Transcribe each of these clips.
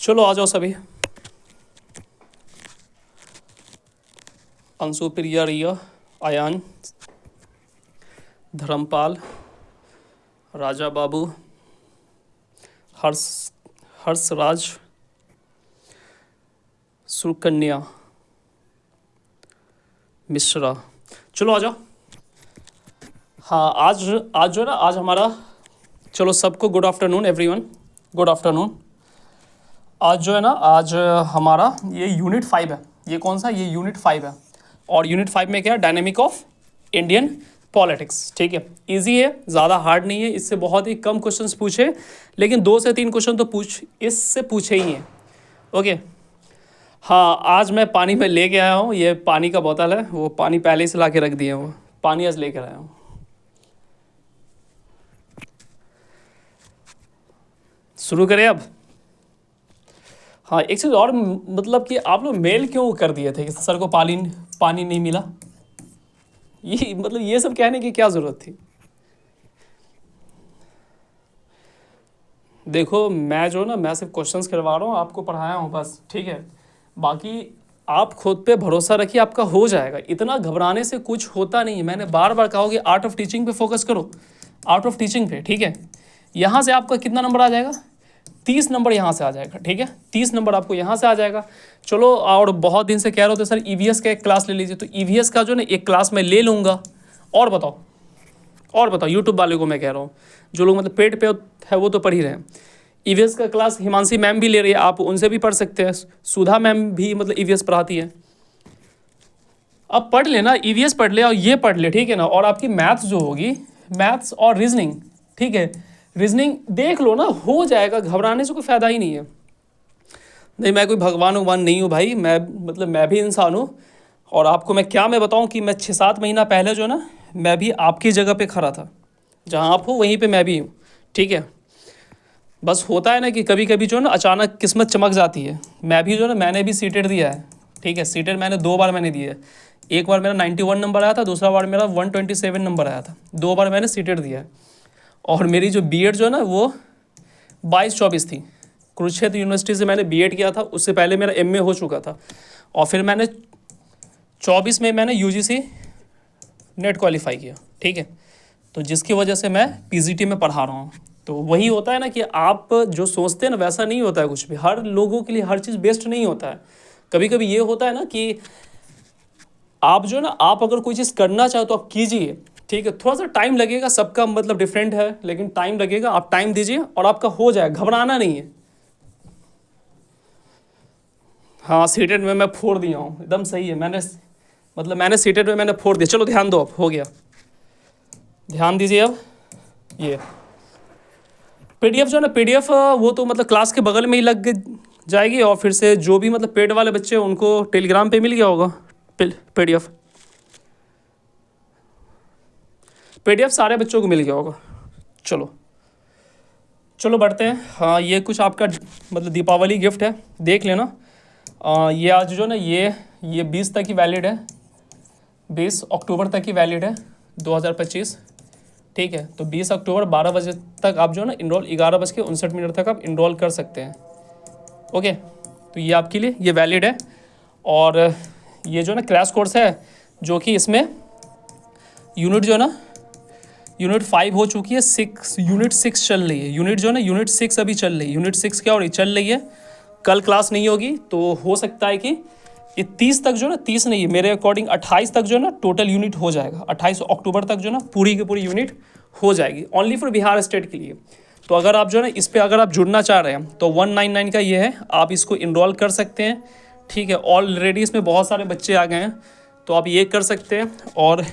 चलो आ जाओ सभी। अंशु, प्रिया, रिया, आयान, धर्मपाल, राजा बाबू, हर्ष, हर्षराज, सुकन्या, मिश्रा। चलो आ जाओ। हाँ, आज आज जो है ना, आज हमारा, चलो सबको good afternoon everyone, good afternoon. आज जो है ना, आज हमारा ये यूनिट 5 है। ये कौन सा? ये यूनिट 5 है। और यूनिट 5 में क्या है? Dynamic of Indian politics. ठीक है, इजी है, ज़्यादा हार्ड नहीं है। इससे बहुत ही कम क्वेश्चंस पूछे, लेकिन 2 से 3 क्वेश्चन तो इससे पूछे ही हैं। ओके। हाँ, आज मैं पानी में लेके आया हूँ। ये पानी का बोतल है, वो पानी पहले से ला के रख दिए। वो पानी आज लेकर आया हूँ। शुरू करें अब? हाँ, एक चीज़ और, मतलब कि आप लोग मेल क्यों कर दिए थे कि सर को पानी नहीं मिला? ये मतलब ये सब कहने की क्या ज़रूरत थी? देखो, मैं जो ना, मैं सिर्फ क्वेश्चंस करवा रहा हूँ, आपको पढ़ाया हूँ बस। ठीक है, बाकी आप खुद पे भरोसा रखिए, आपका हो जाएगा। इतना घबराने से कुछ होता नहीं है। मैंने बार बार कहा कि आर्ट ऑफ टीचिंग पे फोकस करो, आर्ट ऑफ टीचिंग पे। ठीक है, यहाँ से आपका कितना नंबर आ जाएगा? 30 नंबर यहाँ से आ जाएगा। ठीक है, 30 नंबर आपको यहाँ से आ जाएगा। चलो, और बहुत दिन से कह रहे हो तो सर ईवीएस का एक क्लास ले लीजिए, तो ईवीएस का जो ना एक क्लास मैं ले लूँगा। और बताओ यूट्यूब वाले को मैं कह रहा हूँ, जो लोग मतलब पेड पे है वो तो पढ़ ही रहे हैं। ईवीएस का क्लास हिमांशी मैम भी ले रही है, आप उनसे भी पढ़ सकते हैं। सुधा मैम भी मतलब ईवीएस पढ़ाती है। अब पढ़ लेना, ईवीएस पढ़ ले और ये पढ़ ले। ठीक है ना, और आपकी मैथ्स जो होगी, मैथ्स और रीजनिंग, ठीक है, रीजनिंग देख लो ना, हो जाएगा। घबराने से कोई फ़ायदा ही नहीं है। नहीं, मैं कोई भगवान नहीं हूँ भाई, मैं भी इंसान हूँ। और आपको मैं बताऊँ कि मैं 6-7 महीना पहले जो ना, मैं भी आपकी जगह पे खड़ा था। जहाँ आप हो वहीं पे मैं भी हूँ। ठीक है, बस होता है ना कि कभी कभी जो ना अचानक किस्मत चमक जाती है। मैं भी जो ना, मैंने भी सीटेड दिया है। ठीक है, सीटेड मैंने 2 बार मैंने दिया है। एक बार मेरा 91 नंबर आया था, दूसरा बार मेरा 127 नंबर आया था। 2 बार मैंने सीटेड दिया है। और मेरी जो बीएड जो है ना, वो 22-24 थी। कुरुक्षेत्र यूनिवर्सिटी से मैंने बीएड किया था, उससे पहले मेरा एमए हो चुका था। और फिर मैंने 24 में मैंने यूजीसी नेट क्वालिफाई किया। ठीक है, तो जिसकी वजह से मैं पीजीटी में पढ़ा रहा हूँ। तो वही होता है ना कि आप जो सोचते हैं ना, वैसा नहीं होता है कुछ भी। हर लोगों के लिए हर चीज़ बेस्ट नहीं होता है। कभी कभी ये होता है ना कि आप जो ना, आप अगर कोई चीज़ करना चाहो तो आप कीजिए। ठीक है, थोड़ा सा टाइम लगेगा, सबका मतलब डिफरेंट है, लेकिन टाइम लगेगा। आप टाइम दीजिए और आपका हो जाएगा, घबराना नहीं है। हाँ, सीटेड में मैं 4 दिया हूँ, एकदम सही है। मैंने सीटेड में मैंने 4 दिया। चलो ध्यान दो, अब हो गया, ध्यान दीजिए। अब ये पीडीएफ जो है ना, पीडीएफ वो तो मतलब क्लास के बगल में ही लग जाएगी। और फिर से जो भी मतलब पेड वाले बच्चे हैं उनको टेलीग्राम पे मिल गया होगा पीडीएफ सारे बच्चों को मिल गया होगा। चलो बढ़ते हैं। हाँ, ये कुछ आपका मतलब दीपावली गिफ्ट है, देख लेना। ये आज जो ना, ये 20 तक ही वैलिड है, 20 अक्टूबर तक ही वैलिड है 2025। ठीक है, तो 20 अक्टूबर 12 बजे तक आप जो ना इनरोल, 11:59 तक आप इनरोल कर सकते हैं। ओके, तो ये आपके लिए ये वैलिड है। और ये जो ना क्रैश कोर्स है, जो कि इसमें यूनिट जो ना, यूनिट 5 हो चुकी है, यूनिट 6 चल रही है। यूनिट 6 अभी चल रही है। यूनिट 6 क्या हो रही, चल रही है। कल क्लास नहीं होगी, तो हो सकता है कि ये 30 तक जो ना, 30 नहीं है मेरे अकॉर्डिंग, 28 तक जो ना टोटल यूनिट हो जाएगा। 28 अक्टूबर तक जो ना पूरी की पूरी यूनिट हो जाएगी, ओनली फॉर बिहार स्टेट के लिए। तो अगर आप जो है ना इस पर अगर आप जुड़ना चाह रहे हैं तो 199 का ये है, आप इसको इनरोल कर सकते हैं। ठीक है, ऑलरेडी इसमें बहुत सारे बच्चे आ गए हैं, तो आप ये कर सकते हैं। और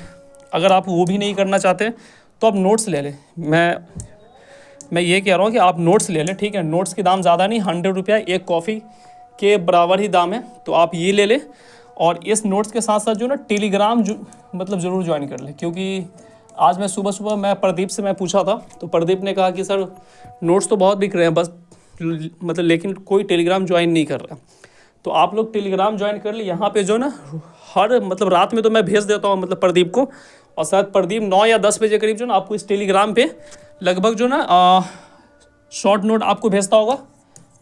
अगर आप वो भी नहीं करना चाहते तो आप नोट्स ले लें। मैं ये कह रहा हूँ कि आप नोट्स ले लें। ठीक है, नोट्स के दाम ज़्यादा नहीं, 100 रुपया एक कॉफ़ी के बराबर ही दाम है, तो आप ये ले लें। और इस नोट्स के साथ साथ जो ना टेलीग्राम मतलब ज़रूर ज्वाइन कर लें, क्योंकि आज मैं सुबह मैं प्रदीप से मैं पूछा था, तो प्रदीप ने कहा कि सर नोट्स तो बहुत बिक रहे हैं बस, मतलब लेकिन कोई टेलीग्राम ज्वाइन नहीं कर रहा। तो आप लोग टेलीग्राम ज्वाइन कर ले। यहाँ पे जो ना हर मतलब रात में तो मैं भेज देता हूँ मतलब प्रदीप को, और शायद प्रदीप 9 या 10 बजे करीब जो ना आपको इस टेलीग्राम पे लगभग जो ना शॉर्ट नोट आपको भेजता होगा।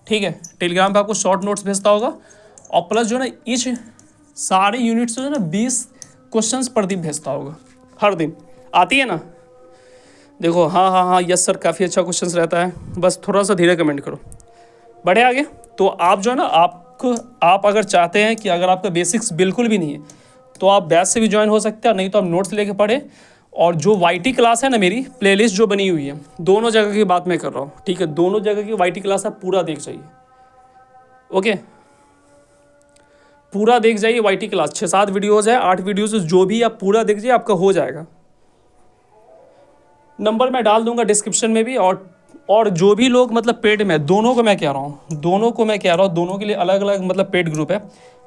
ठीक है, टेलीग्राम पे आपको शॉर्ट नोट्स भेजता होगा, और प्लस जो है ना ईच सारे यूनिट से जो है ना 20 क्वेश्चंस प्रदीप भेजता होगा हर दिन। आती है ना? देखो, हाँ हाँ हाँ, यस सर, काफ़ी अच्छा क्वेश्चंस रहता है, बस थोड़ा सा धीरे कमेंट करो। बढ़े आगे। तो आप जो है ना, आप अगर चाहते हैं कि अगर आपका बेसिक्स बिल्कुल भी नहीं है तो आप बैच से भी ज्वाइन हो सकते हैं, नहीं तो आप नोट्स लेके पढ़े। और जो वाईटी क्लास है ना, मेरी प्लेलिस्ट जो बनी हुई है, दोनों जगह की बात मैं कर रहा हूँ, ठीक है, दोनों जगह की वाईटी क्लास आप पूरा देख जाइए। ओके, पूरा देख जाइए वाईटी क्लास, 6-7 वीडियोज़ है, 8 वीडियोज़, जो भी आप पूरा देख जाइए, आपका हो जाएगा। नंबर मैं डाल दूंगा डिस्क्रिप्शन में भी। और जो भी लोग मतलब पेड में, दोनों को मैं कह रहा हूँ, दोनों के लिए अलग अलग मतलब पेड ग्रुप है,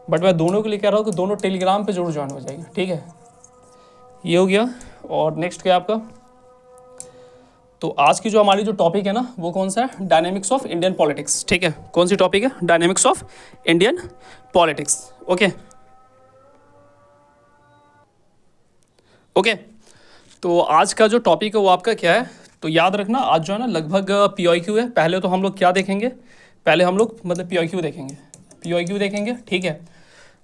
बट मैं दोनों के लिए कह रहा हूँ कि दोनों टेलीग्राम पे जरूर ज्वाइन हो जाएंगे, ठीक है। ये हो गया। और नेक्स्ट क्या आपका, तो आज की जो हमारी जो टॉपिक है ना, वो कौन सा है? डायनेमिक्स ऑफ इंडियन पॉलिटिक्स, ठीक है। कौन सी टॉपिक है? Dynamics of Indian politics. Okay okay. तो आज का जो टॉपिक है वो आपका क्या है, तो याद रखना, आज जो है ना लगभग PYQ है। पहले तो हम लोग क्या देखेंगे, पहले हम लोग मतलब PYQ देखेंगे, ठीक है।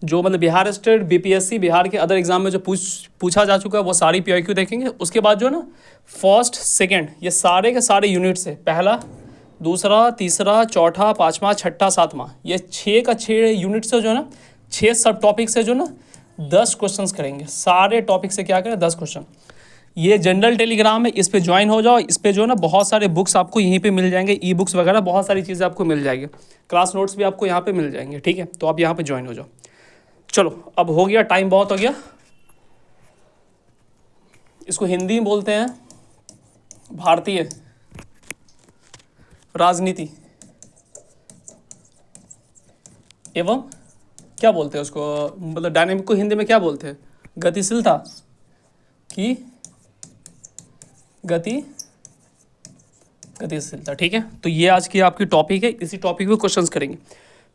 जो मतलब बिहार स्टेट BPSC बिहार के अदर एग्जाम में जो पूछा जा चुका है वो सारी PYQ देखेंगे। उसके बाद जो है ना फर्स्ट सेकंड ये सारे के सारे यूनिट से, पहला, दूसरा, तीसरा, चौथा, पाँचवा, छठा, सातवां, ये 6 का 6 यूनिट से जो है ना 6 सब टॉपिक से जो ना 10 क्वेश्चंस करेंगे। सारे टॉपिक से क्या करें? 10 क्वेश्चन। ये जनरल टेलीग्राम है, इस पे ज्वाइन हो जाओ। इस पे जो है ना बहुत सारे बुक्स आपको यहीं पे मिल जाएंगे, ई बुक्स वगैरह बहुत सारी चीज़ें आपको मिल जाएंगी, क्लास नोट्स भी आपको यहाँ पे मिल जाएंगे, ठीक है। तो आप यहाँ पे ज्वाइन हो जाओ। चलो, अब हो गया, टाइम बहुत हो गया। इसको हिंदी में बोलते हैं भारतीय राजनीति एवं क्या बोलते हैं उसको, मतलब डायनेमिक को हिंदी में क्या बोलते हैं? गतिशीलता की गतिशीलता, ठीक है। तो ये आज की आपकी टॉपिक है, इसी टॉपिक पे क्वेश्चंस करेंगे।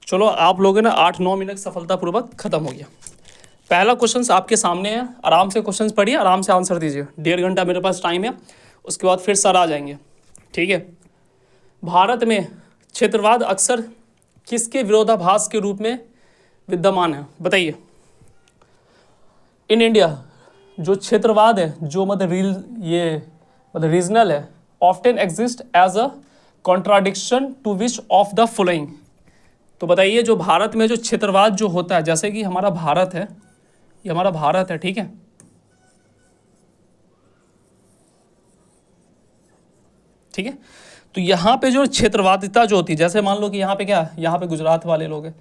चलो, आप लोगों ने 8-9 मिनट सफलतापूर्वक खत्म हो गया। पहला क्वेश्चन आपके सामने है, आराम से क्वेश्चन पढ़िए, आराम से आंसर दीजिए। 1.5 घंटा मेरे पास टाइम है, उसके बाद फिर सर आ जाएंगे, ठीक है। भारत में क्षेत्रवाद अक्सर किसके विरोधाभास के रूप में विद्यमान है? बताइए। इन इंडिया जो क्षेत्रवाद है, जो मतलब रीजनल है, often exist as a contradiction to which of the following. तो बताइए, जो भारत में जो क्षेत्रवाद जो होता है, जैसे कि हमारा भारत है, ये हमारा भारत है, ठीक है। ठीक है, तो यहाँ पे जो क्षेत्रवादिता जो होती है, जैसे मान लो कि यहाँ पे क्या, यहाँ पे गुजरात वाले लोग हैं,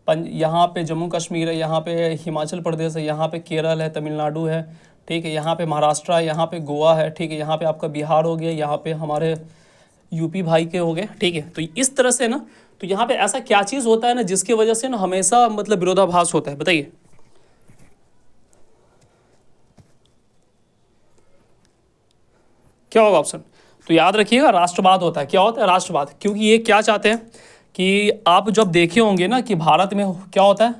यहाँ पे जम्मू कश्मीर है, यहाँ पे हिमाचल प्रदेश है, यहाँ पे केरल है, तमिलनाडु है, ठीक है, यहाँ पे महाराष्ट्र है, यहाँ पे गोवा है, ठीक है, यहाँ पे आपका बिहार हो गया, यहाँ पे हमारे यूपी भाई के हो गए, ठीक है। तो इस तरह से ना, तो यहाँ पे ऐसा क्या चीज़ होता है ना जिसकी वजह से ना हमेशा मतलब विरोधाभास होता है? बताइए। क्या होगा ऑप्शन? तो याद रखिएगा, राष्ट्रवाद होता है। क्या होता है? राष्ट्रवाद। क्योंकि ये क्या चाहते हैं कि आप जब देखे होंगे ना कि भारत में क्या होता है,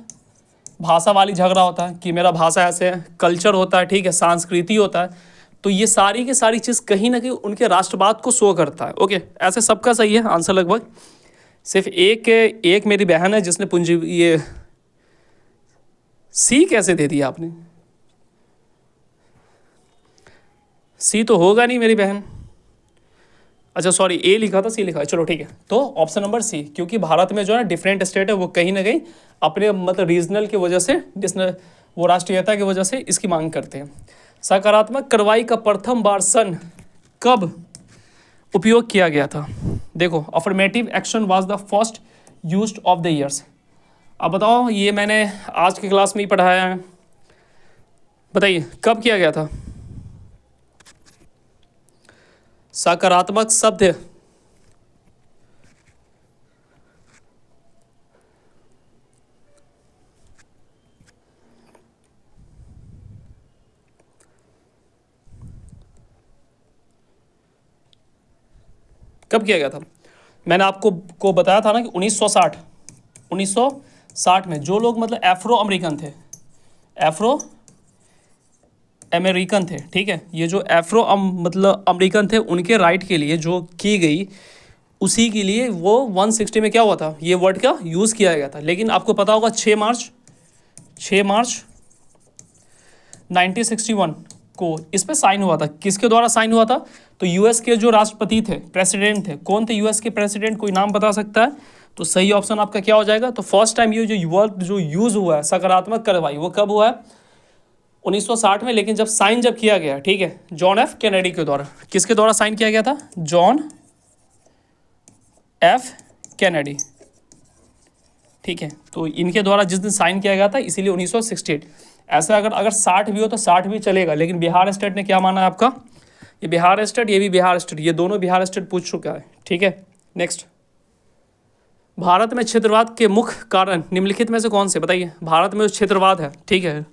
भाषा वाली झगड़ा होता है कि मेरा भाषा ऐसे है, कल्चर होता है, ठीक है, संस्कृति होता है। तो ये सारी की सारी चीज़ कहीं ना कहीं उनके राष्ट्रवाद को शो करता है। ओके, ऐसे सबका सही है आंसर लगभग। सिर्फ एक मेरी बहन है जिसने पूंजी ये सी कैसे दे दिया आपने? सी तो होगा नहीं मेरी बहन। अच्छा सॉरी, ए लिखा था, सी लिखा है, चलो ठीक है। तो ऑप्शन नंबर सी, क्योंकि भारत में जो है ना डिफरेंट स्टेट है, वो कहीं ना कहीं अपने मतलब रीजनल की वजह से, वो राष्ट्रीयता की वजह से इसकी मांग करते हैं। सकारात्मक कार्रवाई का प्रथम बार सन कब उपयोग किया गया था? देखो, affirmative action was the first used of the years. अब बताओ, ये मैंने आज की क्लास में ही पढ़ाया है, बताइए कब किया गया था? सकारात्मक शब्द कब किया गया था? मैंने आपको बताया था ना कि 1960 में जो लोग मतलब एफ्रो अमेरिकन थे, ठीक है, ये जो मतलब अमेरिकन थे, उनके राइट के लिए जो की गई उसी के लिए वो 160 में क्या हुआ था, ये वर्ड का यूज़ किया गया था। लेकिन आपको पता होगा 6 मार्च 1961 को इस पे साइन हुआ था। किसके द्वारा साइन हुआ था? तो यूएस के जो राष्ट्रपति थे, प्रेसिडेंट थे, कौन थे यूएस के प्रेसिडेंट, कोई नाम बता सकता है? तो सही ऑप्शन आपका क्या हो जाएगा? तो फर्स्ट टाइम ये जो वर्ड जो यूज़ हुआ है सकारात्मक कार्रवाई, वो कब हुआ है? 1960 में। लेकिन जब साइन जब किया गया, ठीक है, जॉन एफ कैनेडी के द्वारा। किसके द्वारा साइन किया गया था? जॉन एफ कैनेडी, ठीक है। तो इनके द्वारा जिस दिन साइन किया गया था, इसीलिए 1968। ऐसा अगर 60 भी हो तो 60 भी चलेगा, लेकिन बिहार स्टेट ने क्या माना है आपका? ये बिहार स्टेट, ये भी बिहार स्टेट, ये दोनों बिहार स्टेट पूछ चुका है, ठीक है। नेक्स्ट, भारत में क्षेत्रवाद के मुख्य कारण निम्नलिखित में से कौन से? बताइए। भारत में जो क्षेत्रवाद है, ठीक है,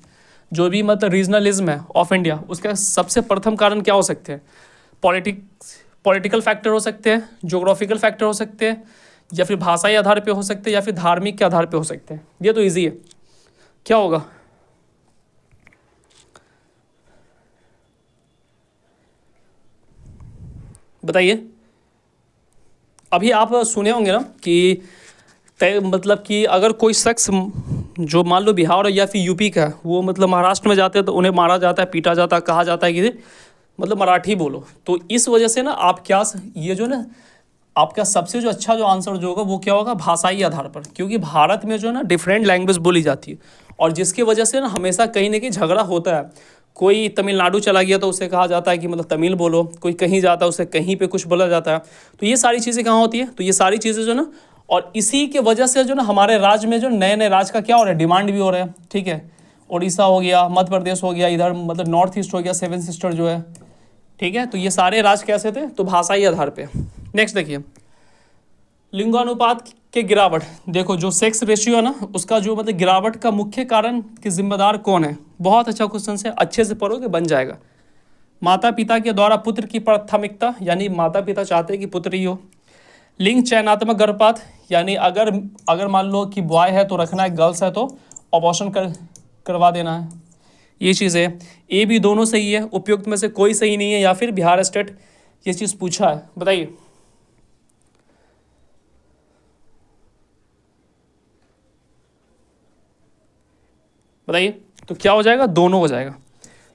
जो भी मतलब रीजनलिज्म है ऑफ इंडिया, उसका सबसे प्रथम कारण क्या हो सकते हैं? पॉलिटिकल फैक्टर हो सकते हैं, ज्योग्राफिकल फैक्टर हो सकते हैं, या फिर भाषाई आधार पे हो सकते हैं, या फिर धार्मिक के आधार पे हो सकते हैं। ये तो इजी है, क्या होगा? बताइए। अभी आप सुने होंगे ना कि मतलब कि अगर कोई शख्स जो मान लो बिहार या फिर यूपी का है, वो मतलब महाराष्ट्र में जाते हैं तो उन्हें मारा जाता है, पीटा जाता है, कहा जाता है कि मतलब मराठी बोलो। तो इस वजह से ना आप क्या, ये जो ना आपका सबसे जो अच्छा जो आंसर जो होगा वो क्या होगा? भाषाई आधार पर। क्योंकि भारत में जो है ना डिफरेंट लैंग्वेज बोली जाती है, और जिसकी वजह से ना हमेशा कहीं ना कहीं झगड़ा होता है। कोई तमिलनाडु चला गया तो उसे कहा जाता है कि मतलब तमिल बोलो, कोई कहीं जाता है उसे कहीं पे कुछ बोला जाता है। तो ये सारी चीज़ें कहाँ होती है? तो ये सारी चीज़ें जो ना, और इसी के वजह से जो ना हमारे राज्य में जो नए नए राज्य का क्या हो रहा है? डिमांड भी हो रहा है, ठीक है। उड़ीसा हो गया, मध्य प्रदेश हो गया, इधर मतलब नॉर्थ ईस्ट हो गया, 7 सिस्टर जो है, ठीक है। तो ये सारे राज्य कैसे थे? तो भाषाई आधार पे। नेक्स्ट देखिए, लिंगानुपात के गिरावट। देखो जो सेक्स रेशियो है ना, उसका जो मतलब गिरावट का मुख्य कारण के जिम्मेदार कौन है? बहुत अच्छा क्वेश्चन है, अच्छे से पढ़ोगे बन जाएगा। माता पिता के द्वारा पुत्र की प्राथमिकता, यानी माता पिता चाहते हैं कि पुत्र ही हो। लिंग चयनात्मक गर्भपात, यानी अगर मान लो कि बॉय है तो रखना है, गर्ल्स है तो अबॉर्शन करवा देना है। ये चीज़ है। ए भी दोनों सही है, उपयुक्त में से कोई सही नहीं है, या फिर बिहार स्टेट ये चीज़ पूछा है। बताइए। बताइए तो क्या हो जाएगा? दोनों हो जाएगा।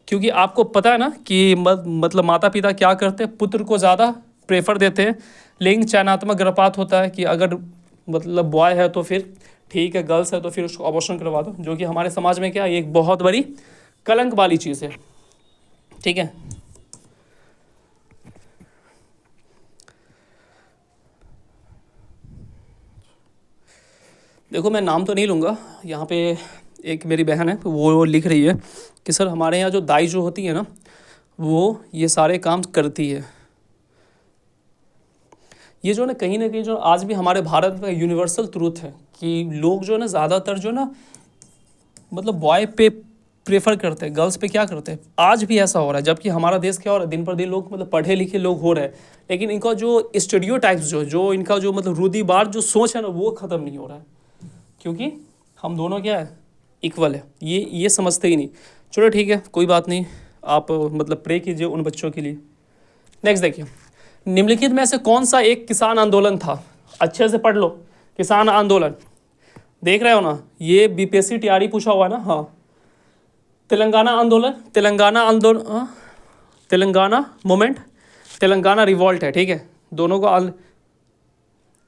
क्योंकि आपको पता है ना कि मतलब माता पिता क्या करते हैं? पुत्र को ज़्यादा प्रेफर देते हैं। लिंग चयनात्मक गर्भपात होता है कि अगर मतलब बॉय है तो फिर ठीक है, गर्ल्स है तो फिर उसको अबॉर्शन करवा दो, जो कि हमारे समाज में क्या है? एक बहुत बड़ी कलंक वाली चीज़ है, ठीक है। देखो मैं नाम तो नहीं लूँगा, यहाँ पे एक मेरी बहन है वो लिख रही है कि सर हमारे यहाँ जो दाई जो होती है ना, वो ये सारे काम करती है। ये जो ना कहीं जो आज भी हमारे भारत में यूनिवर्सल ट्रूथ है कि लोग जो ना ज़्यादातर जो ना मतलब बॉय पे प्रेफर करते हैं, गर्ल्स पे क्या करते हैं। आज भी ऐसा हो रहा है, जबकि हमारा देश क्या हो रहा है, दिन पर दिन लोग मतलब पढ़े लिखे लोग हो रहे हैं, लेकिन इनका जो स्टेरियोटाइप्स जो इनका जो मतलब रूढ़िवाद जो सोच है ना, वो ख़त्म नहीं हो रहा है। क्योंकि हम दोनों क्या है? इक्वल है। ये समझते ही नहीं। चलो ठीक है, कोई बात नहीं, आप मतलब प्रे कीजिए उन बच्चों के लिए। नेक्स्ट देखिए, निम्नलिखित में से कौन सा एक किसान आंदोलन था? अच्छे से पढ़ लो, किसान आंदोलन देख रहे हो ना, ये बीपीएससी टीआरई पूछा हुआ है ना। हाँ, तेलंगाना आंदोलन, तेलंगाना मूवमेंट, तेलंगाना रिवॉल्ट है, ठीक है। दोनों को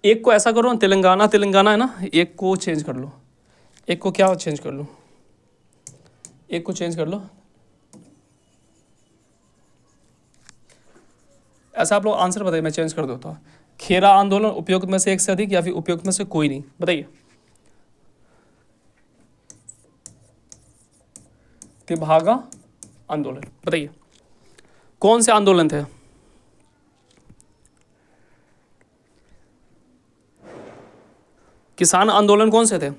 एक को ऐसा करो, तेलंगाना है ना, एक को चेंज कर लो, एक को क्या चेंज कर लो, एक को चेंज कर लो। ऐसा आप लोग आंसर बताइए, मैं चेंज कर देता हूँ। खेरा आंदोलन उपयुक्त में से एक से अधिक, या फिर उपयुक्त में से कोई नहीं? बताइए। तिभागा आंदोलन, बताइए कौन से आंदोलन थे? किसान आंदोलन कौन से थे?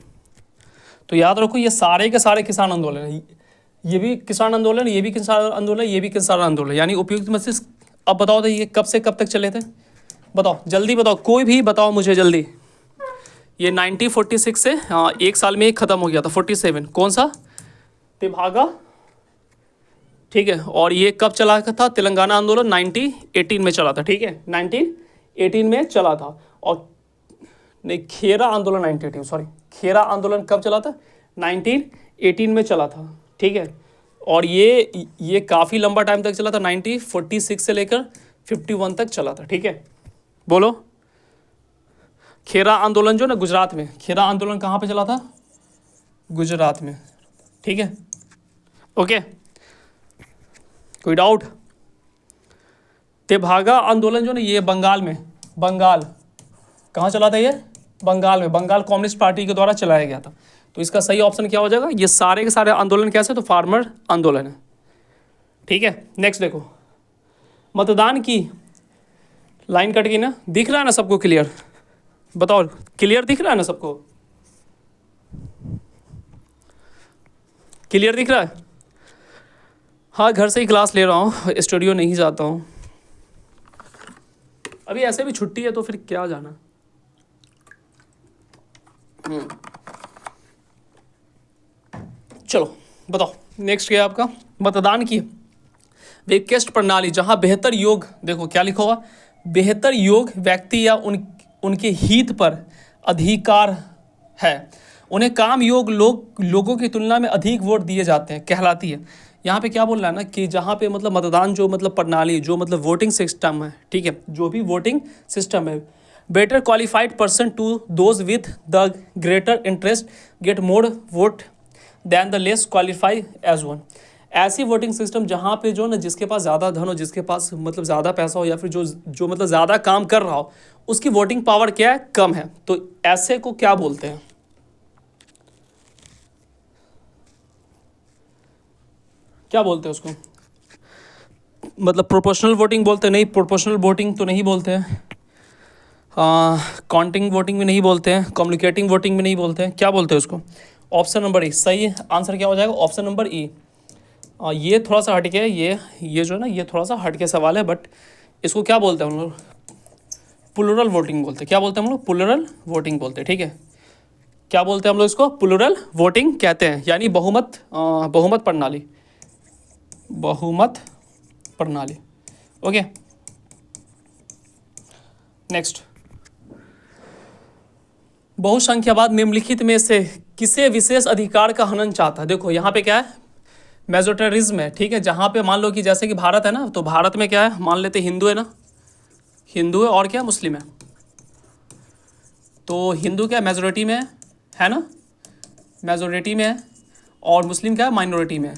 तो याद रखो ये सारे के सारे किसान आंदोलन है। ये भी किसान आंदोलन, ये भी किसान आंदोलन, ये भी किसान आंदोलन, यानी उपयुक्त में से। अब बताओ तो ये कब से कब तक चले थे? बताओ जल्दी बताओ, कोई भी बताओ मुझे जल्दी। ये 1946 से, हाँ, एक साल में एक ख़त्म हो गया था, 47। कौन सा? तिभागा, ठीक है। और ये कब चला था? तेलंगाना आंदोलन 1918 में चला था, ठीक है, 1918 18 में चला था। और नहीं, खेरा आंदोलन 1918, सॉरी, खेरा आंदोलन कब चला था? 1918 में चला था, ठीक है। और ये काफ़ी लंबा टाइम तक चला था, 1946 से लेकर 51 तक चला था, ठीक है। बोलो, खेरा आंदोलन जो ना गुजरात में, खेरा आंदोलन कहाँ पे चला था? गुजरात में, ठीक है, ओके। कोई डाउट? तेभागा आंदोलन जो ना ये बंगाल में, बंगाल कहाँ चला था? ये बंगाल में, बंगाल कम्युनिस्ट पार्टी के द्वारा चलाया गया था। तो इसका सही ऑप्शन क्या हो जाएगा? ये सारे के सारे आंदोलन कैसे? तो फार्मर आंदोलन है, ठीक है। नेक्स्ट देखो, मतदान की लाइन कट गई ना, दिख रहा है ना सबको क्लियर? बताओ, क्लियर दिख रहा है ना सबको? क्लियर दिख रहा है? हाँ, घर से ही क्लास ले रहा हूँ, स्टूडियो नहीं जाता हूँ अभी, ऐसे भी छुट्टी है तो फिर क्या जाना। चलो बताओ, नेक्स्ट क्या है आपका? मतदान की विशिष्ट प्रणाली जहां बेहतर योग, देखो क्या लिखा हुआ, बेहतर योग व्यक्ति या उनके हित पर अधिकार है, उन्हें काम योग लोगों की तुलना में अधिक वोट दिए जाते हैं, कहलाती है। यहाँ पे क्या बोल रहा है ना कि जहाँ पे मतलब मतदान जो मतलब प्रणाली, जो मतलब वोटिंग सिस्टम है, ठीक है, जो भी वोटिंग सिस्टम है, better qualified person to those with the greater interest get more vote than the less qualify as one. ऐसी वोटिंग सिस्टम जहाँ पे जो ना जिसके पास ज़्यादा धन हो, जिसके पास मतलब ज़्यादा पैसा हो, या फिर जो मतलब ज़्यादा काम कर रहा हो, उसकी वोटिंग पावर क्या है? कम है। तो ऐसे को क्या बोलते हैं? क्या बोलते हैं उसको? मतलब प्रोपोर्शनल वोटिंग बोलते हैं? नहीं, प्रोपोर्शनल वोटिंग तो नहीं बोलते हैं, काउंटिंग वोटिंग भी नहीं बोलते हैं, कम्युनिकेटिंग वोटिंग भी नहीं बोलते हैं। क्या बोलते हैं उसको? ऑप्शन नंबर ई सही आंसर क्या हो जाएगा? ऑप्शन नंबर ई। ये थोड़ा सा हटके है, ये जो है ना, ये थोड़ा सा हटके सवाल है, बट इसको क्या बोलते हैं हम लोग? प्लूरल वोटिंग बोलते हैं। क्या बोलते हैं हम लोग? प्लूरल वोटिंग बोलते हैं, ठीक है। क्या बोलते हैं हम लोग इसको? प्लूरल वोटिंग कहते हैं, यानी बहुमत प्रणाली, बहुमत प्रणाली, ओके। नेक्स्ट, बहुसंख्यावाद निम्नलिखित में से किसे विशेष अधिकार का हनन चाहता है? देखो यहाँ पे क्या है? मेजोरिटरिज्म है, ठीक है। जहाँ पे मान लो कि जैसे कि भारत है ना, तो भारत में क्या है, मान लेते हिंदू है ना, हिंदू है और क्या मुस्लिम है। तो हिंदू क्या मेजोरिटी में है ना, मेजोरिटी में है, और मुस्लिम क्या है? माइनॉरिटी में है,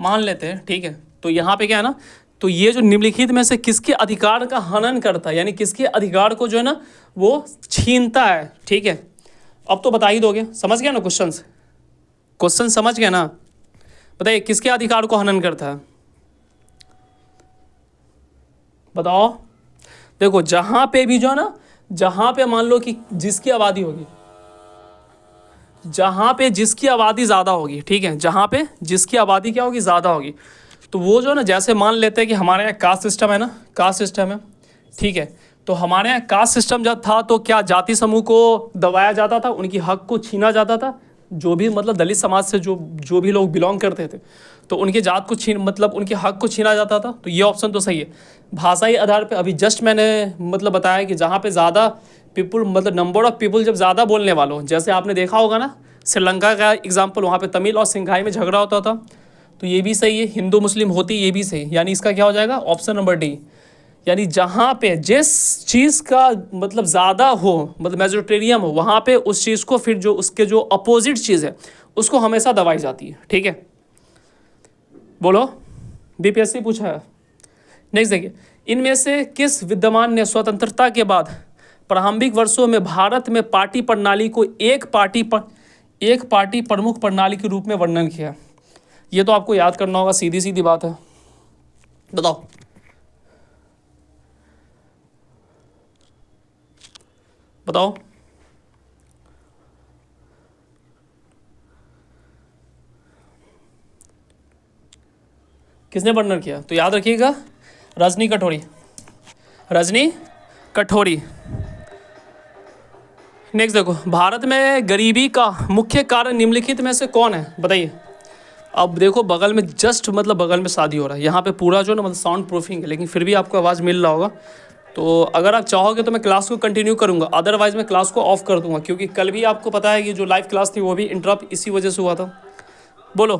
मान लेते हैं, ठीक है। तो यहाँ पे क्या है ना, तो ये जो निम्नलिखित में से किसके अधिकार का हनन करता है, यानी किसके अधिकार को जो है ना वो छीनता है, ठीक है। अब तो बता ही दोगे, समझ गया ना क्वेश्चन समझ गया ना? बताइए किसके अधिकार को हनन करता है? बताओ। देखो जहां पे भी जो है ना, जहां पे मान लो कि जिसकी आबादी होगी, जहां पे जिसकी आबादी ज़्यादा होगी, ठीक है, जहां पे जिसकी आबादी क्या होगी? ज़्यादा होगी, तो वो जो ना, जैसे मान लेते हैं कि हमारे यहाँ कास्ट सिस्टम है ना, कास्ट सिस्टम है, ठीक है। तो हमारे यहाँ कास्ट सिस्टम जब था तो क्या जाति समूह को दबाया जाता था, उनकी हक को छीना जाता था। जो भी मतलब दलित समाज से जो भी लोग बिलोंग करते थे, तो उनके जात को मतलब उनके हक को छीना जाता था। तो ये ऑप्शन तो सही है। भाषाई आधार पे अभी जस्ट मैंने मतलब बताया कि जहाँ पे ज़्यादा पीपल, मतलब नंबर ऑफ पीपल जब ज़्यादा बोलने वालों, जैसे आपने देखा होगा ना श्रीलंका का एग्जाम्पल, वहाँ पे तमिल और सिंघाई में झगड़ा होता था। तो ये भी सही है, हिंदू मुस्लिम होती, ये भी सही, यानी इसका क्या हो जाएगा? Option number D. यानी जहाँ पे जिस चीज़ का मतलब ज़्यादा हो, मतलब मेजोरिटेरियम हो, वहाँ पे उस चीज़ को फिर जो उसके जो अपोजिट चीज़ है उसको हमेशा दबाई जाती है, ठीक है। बोलो, बीपीएससी पूछा है। नेक्स्ट देखिए, इनमें से किस विद्वान ने स्वतंत्रता के बाद प्रारंभिक वर्षों में भारत में पार्टी प्रणाली को एक पार्टी प्रमुख प्रणाली के रूप में वर्णन किया? ये तो आपको याद करना होगा, सीधी सीधी बात है। बताओ। बताओ। किसने वर्णन किया? तो याद रखिएगा, रजनी कटोरी, रजनी कटोरी। नेक्स्ट देखो, भारत में गरीबी का मुख्य कारण निम्नलिखित में से कौन है? बताइए। अब देखो बगल में जस्ट मतलब बगल में शादी हो रहा है, यहाँ पे पूरा जो ना मतलब साउंड प्रूफिंग है, लेकिन फिर भी आपको आवाज़ मिल रहा होगा। तो अगर आप चाहोगे तो मैं क्लास को कंटिन्यू करूँगा, अदरवाइज़ मैं क्लास को ऑफ कर दूँगा, क्योंकि कल भी आपको पता है कि जो लाइव क्लास थी वो भी इंटरप्ट इसी वजह से हुआ था। बोलो।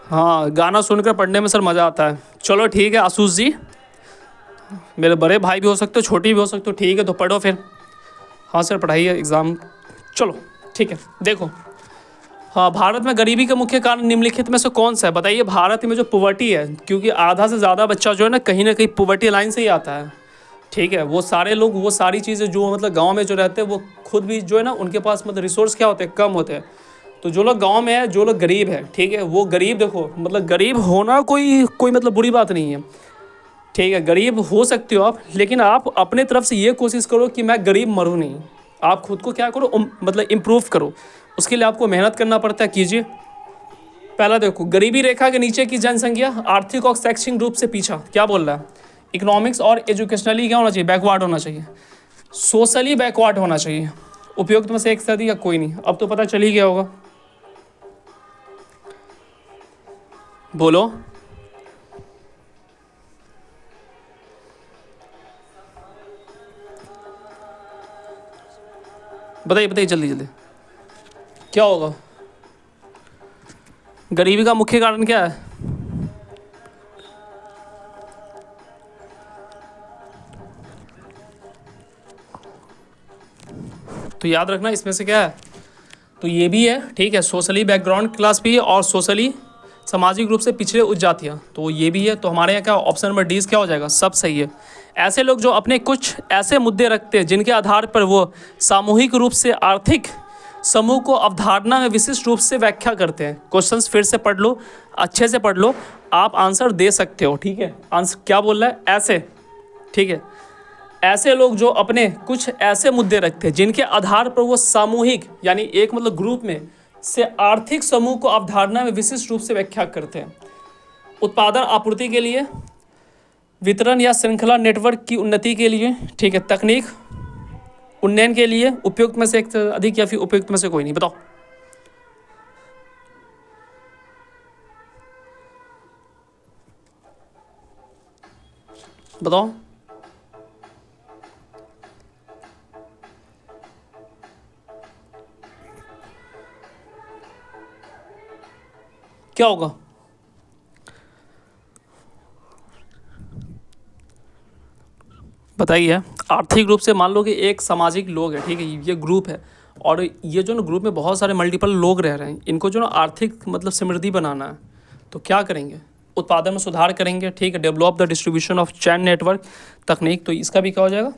हाँ, गाना सुनकर पढ़ने में सर मज़ा आता है। चलो ठीक है आसूष जी, मेरे बड़े भाई भी हो सकते हो, छोटी भी हो सकते हो, ठीक है तो पढ़ो फिर। हाँ सर पढ़ाइए एग्ज़ाम। चलो ठीक है, देखो। हाँ, भारत में गरीबी का मुख्य कारण निम्नलिखित में से कौन सा है? बताइए। भारत में जो पुवर्टी है, क्योंकि आधा से ज़्यादा बच्चा जो है ना कहीं पुवर्टी लाइन से ही आता है। ठीक है, वो सारे लोग, वो सारी चीज़ें जो मतलब गांव में जो रहते हैं वो खुद भी जो है ना उनके पास मतलब रिसोर्स क्या होते हैं, कम होते हैं। तो जो लोग गांव में है, जो लोग गरीब है, ठीक है, वो गरीब, देखो मतलब गरीब होना कोई कोई मतलब बुरी बात नहीं है। ठीक है, गरीब हो सकते हो आप, लेकिन आप अपने तरफ से ये कोशिश करो कि मैं गरीब मरूँ नहीं। आप खुद को क्या करो, मतलब इम्प्रूव करो। उसके लिए आपको मेहनत करना पड़ता है, कीजिए। पहला देखो, गरीबी रेखा के नीचे की जनसंख्या आर्थिक और शैक्षणिक रूप से पीछा, क्या बोल रहा है? इकोनॉमिक्स और एजुकेशनली क्या होना चाहिए? बैकवर्ड होना चाहिए। सोशली बैकवर्ड होना चाहिए। उपयुक्त में से एक सदी या कोई नहीं, अब तो पता चल ही गया होगा। बोलो। बताइए बताइए जल्दी जल्दी, क्या होगा? गरीबी का मुख्य कारण क्या है? तो याद रखना इसमें से क्या है, तो ये भी है, ठीक है, सोशली बैकग्राउंड क्लास भी है और सोशली सामाजिक रूप से पिछड़े उच्च जातियाँ, तो ये भी है। तो हमारे यहाँ क्या ऑप्शन नंबर डी क्या हो जाएगा? सब सही है। ऐसे लोग जो अपने कुछ ऐसे मुद्दे रखते हैं जिनके आधार पर वो सामूहिक रूप से आर्थिक समूह को अवधारणा में विशिष्ट रूप से व्याख्या करते हैं। क्वेश्चंस फिर से पढ़ लो, अच्छे से पढ़ लो, आप आंसर दे सकते हो। ठीक है, आंसर क्या बोल रहा है? ऐसे, ठीक है, ऐसे लोग जो अपने कुछ ऐसे मुद्दे रखते हैं जिनके आधार पर वो सामूहिक यानी एक मतलब ग्रुप में से आर्थिक समूह को अवधारणा में विशिष्ट रूप से व्याख्या करते हैं। उत्पादन आपूर्ति के लिए, वितरण या श्रृंखला नेटवर्क की उन्नति के लिए, ठीक है, तकनीक उन्नयन के लिए, उपयुक्त में से एक से अधिक या फिर उपयुक्त में से कोई नहीं। बताओ। बताओ। क्या होगा? बताइए। आर्थिक रूप से मान लो कि एक सामाजिक लोग है, ठीक है, ये ग्रुप है, और ये जो ना ग्रुप में बहुत सारे मल्टीपल लोग रह रहे हैं, इनको जो ना आर्थिक मतलब समृद्धि बनाना है, तो क्या करेंगे? उत्पादन में सुधार करेंगे, ठीक है, develop the distribution of chain network तकनीक, तो इसका भी क्या हो जाएगा?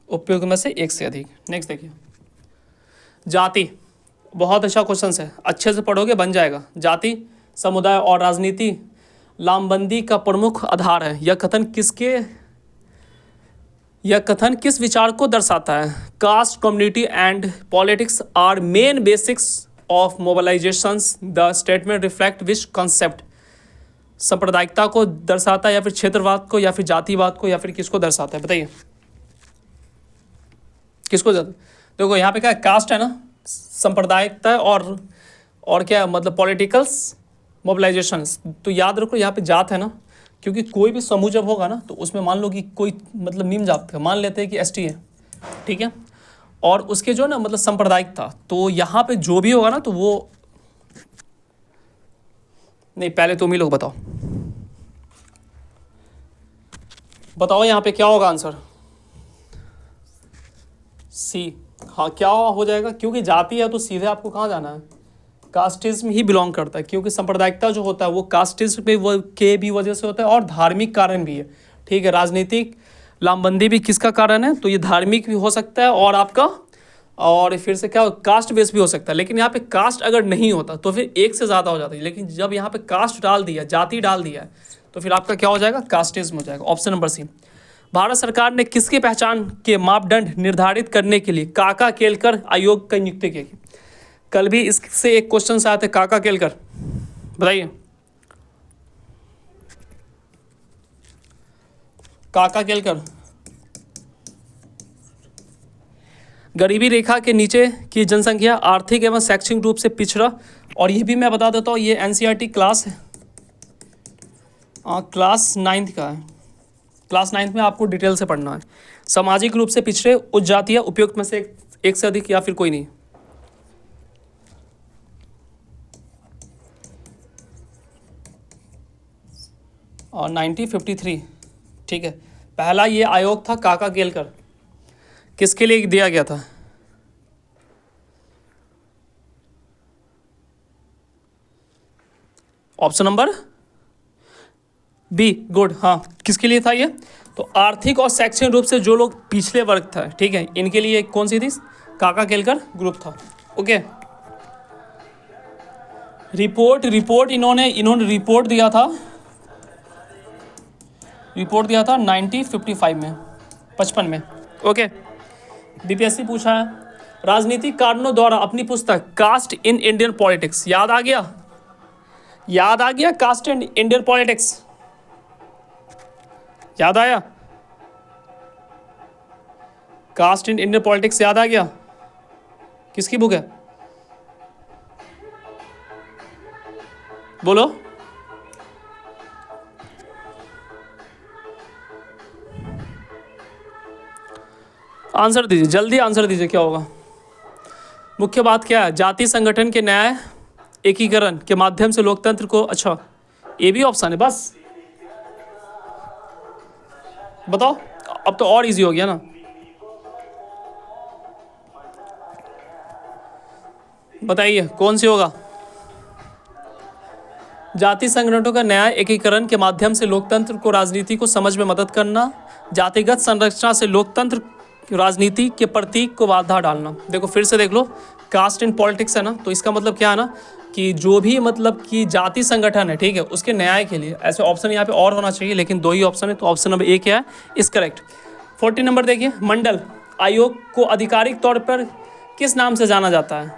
उपयोग में से एक से अधिक। नेक्स्ट देखिए, जाति, बहुत अच्छा क्वेश्चन है, अच्छे से पढ़ोगे बन जाएगा। जाति, समुदाय और राजनीति लामबंदी का प्रमुख आधार है। यह कथन किस विचार को दर्शाता है? Caste, community and politics are main basics of mobilisations. The statement reflect which concept? सांप्रदायिकता को दर्शाता है, या फिर क्षेत्रवाद को, या फिर जातिवाद को, या फिर किसको दर्शाता है? बताइए किसको देखो यहाँ पे क्या कास्ट है ना, सांप्रदायिकता और क्या मतलब पॉलिटिकल्स मोबिलाइजेशंस। तो याद रखो यहाँ पे जात है ना, क्योंकि कोई भी समूह जब होगा ना तो उसमें मान लो कि कोई मतलब निम्न जात का, मान लेते हैं कि एसटी है, ठीक है, और उसके जो ना मतलब सांप्रदायिक था, तो यहाँ पे जो भी होगा ना तो वो नहीं, पहले तुम ही लोग बताओ। बताओ यहाँ पे क्या होगा आंसर? सी। हाँ, क्या हो जाएगा? क्योंकि जाति है तो सीधे आपको कहाँ जाना है? कास्टिज्म ही बिलोंग करता है, क्योंकि सांप्रदायिकता जो होता है वो कास्टिज्म के भी वजह से होता है और धार्मिक कारण भी है। ठीक है, राजनीतिक लामबंदी भी किसका कारण है? तो ये धार्मिक भी हो सकता है और आपका, और फिर से क्या कास्ट बेस भी हो सकता है। लेकिन यहाँ पे कास्ट अगर नहीं होता तो फिर एक से ज़्यादा हो जाता है, लेकिन जब यहाँ पे कास्ट डाल दिया, जाति डाल दिया है, तो फिर आपका क्या हो जाएगा? कास्टिज्म हो जाएगा। ऑप्शन नंबर सी। भारत सरकार ने किसकी पहचान के मापदंड निर्धारित करने के लिए काका केलकर आयोग की नियुक्ति की? कल भी इससे एक क्वेश्चन आया था, काका केलकर, बताइए। काका केलकर गरीबी रेखा के नीचे की जनसंख्या आर्थिक एवं शैक्षणिक रूप से पिछड़ा, और ये भी मैं बता देता हूँ, ये एनसीईआरटी क्लास है, क्लास 9th का है। क्लास 9th में आपको डिटेल से पढ़ना है। सामाजिक रूप से पिछड़े उच्च जातीय उपयुक्त में से एक से अधिक या फिर कोई नहीं। और 1953, ठीक है। पहला ये आयोग था काका केलकर, किसके लिए दिया गया था? Option number B, good. हाँ, किसके लिए था ये? तो आर्थिक और शैक्षणिक रूप से जो लोग पिछले वर्ग था, ठीक है, इनके लिए कौन सी थी? काका केलकर ग्रुप था। ओके। रिपोर्ट इन्होंने रिपोर्ट दिया था 1955 में, 55 में। ओके। बीपीएससी पूछा है राजनीतिक कारणों द्वारा अपनी पुस्तक कास्ट इन इंडियन पॉलिटिक्स, याद आ गया कास्ट इन इंडियन पॉलिटिक्स, याद आया? कास्ट इन इंडियन पॉलिटिक्स याद आ गया? किसकी बुक है? बोलो। आंसर दीजिए, जल्दी आंसर दीजिए, क्या होगा? मुख्य बात क्या है? जाति संगठन के न्याय एकीकरण के माध्यम से लोकतंत्र को, अच्छा ये भी ऑप्शन है, बस बताओ। अब तो और इजी हो गया ना। बताइए कौन सी होगा? जाति संगठनों का न्याय एकीकरण के माध्यम से लोकतंत्र को राजनीति को समझ में मदद करना, जातिगत संरचना से लोकतंत्र राजनीति के प्रतीक को बाधा डालना। देखो फिर से देख लो, कास्ट इन पॉलिटिक्स है ना, तो इसका मतलब क्या है ना कि जो भी मतलब कि जाति संगठन है, ठीक है, उसके न्याय के लिए। ऐसे ऑप्शन यहाँ पे और होना चाहिए, लेकिन 2 ही ऑप्शन है, तो ऑप्शन नंबर 1 क्या है इस करेक्ट। 40 नंबर देखिए, मंडल आयोग को आधिकारिक तौर पर किस नाम से जाना जाता है?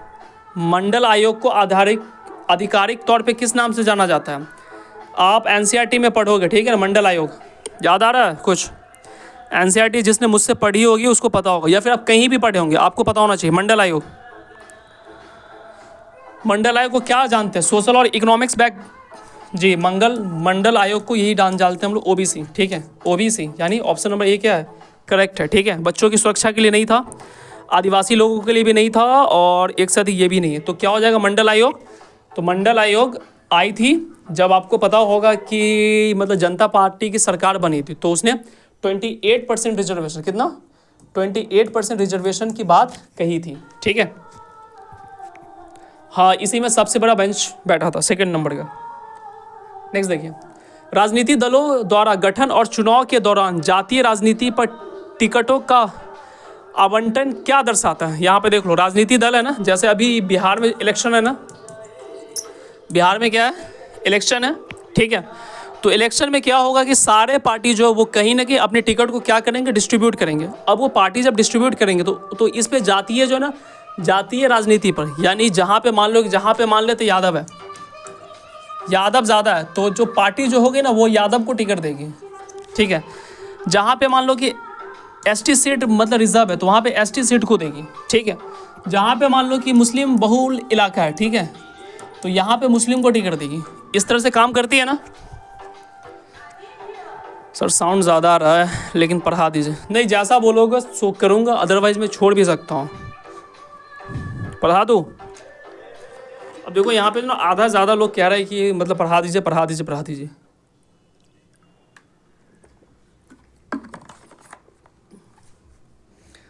मंडल आयोग को आधिकारिक तौर पे किस नाम से जाना जाता है? आप एनसीईआरटी में पढ़ोगे, ठीक है ना, मंडल आयोग। याद आ रहा है कुछ? एनसीईआरटी जिसने मुझसे पढ़ी होगी उसको पता होगा, या फिर आप कहीं भी पढ़े होंगे, आपको पता होना चाहिए। मंडल आयोग को क्या जानते हैं? सोशल और इकोनॉमिक्स बैक जी। मंडल आयोग को यही जानते हैं हम लोग, ओबीसी, ठीक है, ओबीसी, यानी ऑप्शन नंबर 1 क्या है करेक्ट है, ठीक है। बच्चों की सुरक्षा के लिए नहीं था, आदिवासी लोगों के लिए भी नहीं था, और एक साथ ये भी नहीं है, तो क्या हो जाएगा मंडल आयोग? तो मंडल आयोग आई थी जब आपको पता होगा कि मतलब जनता पार्टी की सरकार बनी थी, तो उसने 28% रिजर्वेशन, कितना 28% रिजर्वेशन की बात कही थी, ठीक है। हाँ, इसी में सबसे बड़ा बेंच बैठा था, 2nd नंबर का। नेक्स्ट देखिए, राजनीतिक दलों द्वारा गठन और चुनाव के दौरान जातीय राजनीति पर टिकटों का आवंटन क्या दर्शाता है? यहाँ पे देख लो, राजनीतिक दल है ना, जैसे अभी बिहार में इलेक्शन है ना, बिहार में क्या है इलेक्शन है, ठीक है। तो इलेक्शन में क्या होगा कि सारे पार्टी जो वो कहीं ना कहीं अपने टिकट को क्या करेंगे, डिस्ट्रीब्यूट करेंगे। अब वो पार्टी जब डिस्ट्रीब्यूट करेंगे तो इस पे जातीय जो है ना, जातीय राजनीति पर, यानी जहाँ पे मान लो, जहाँ पे मान लेते यादव है, यादव ज़्यादा है, तो जो पार्टी जो होगी ना वो यादव को टिकट देगी, ठीक है। जहाँ पे मान लो कि एसटी सीट मतलब रिजर्व है, तो वहाँ पे एसटी सीट को देगी, ठीक है। जहाँ पे मान लो कि मुस्लिम बहुल इलाका है, ठीक है, तो यहाँ पे मुस्लिम को टिकट देगी। इस तरह से काम करती है ना। सर साउंड ज़्यादा आ रहा है, लेकिन पढ़ा दीजिए। नहीं, जैसा बोलोगे सो करूँगा, अदरवाइज मैं छोड़ भी सकता हूँ। पढ़ा दूँ? अब देखो यहाँ पे ना आधा ज़्यादा लोग कह रहे हैं कि मतलब पढ़ा दीजिए पढ़ा दीजिए पढ़ा दीजिए।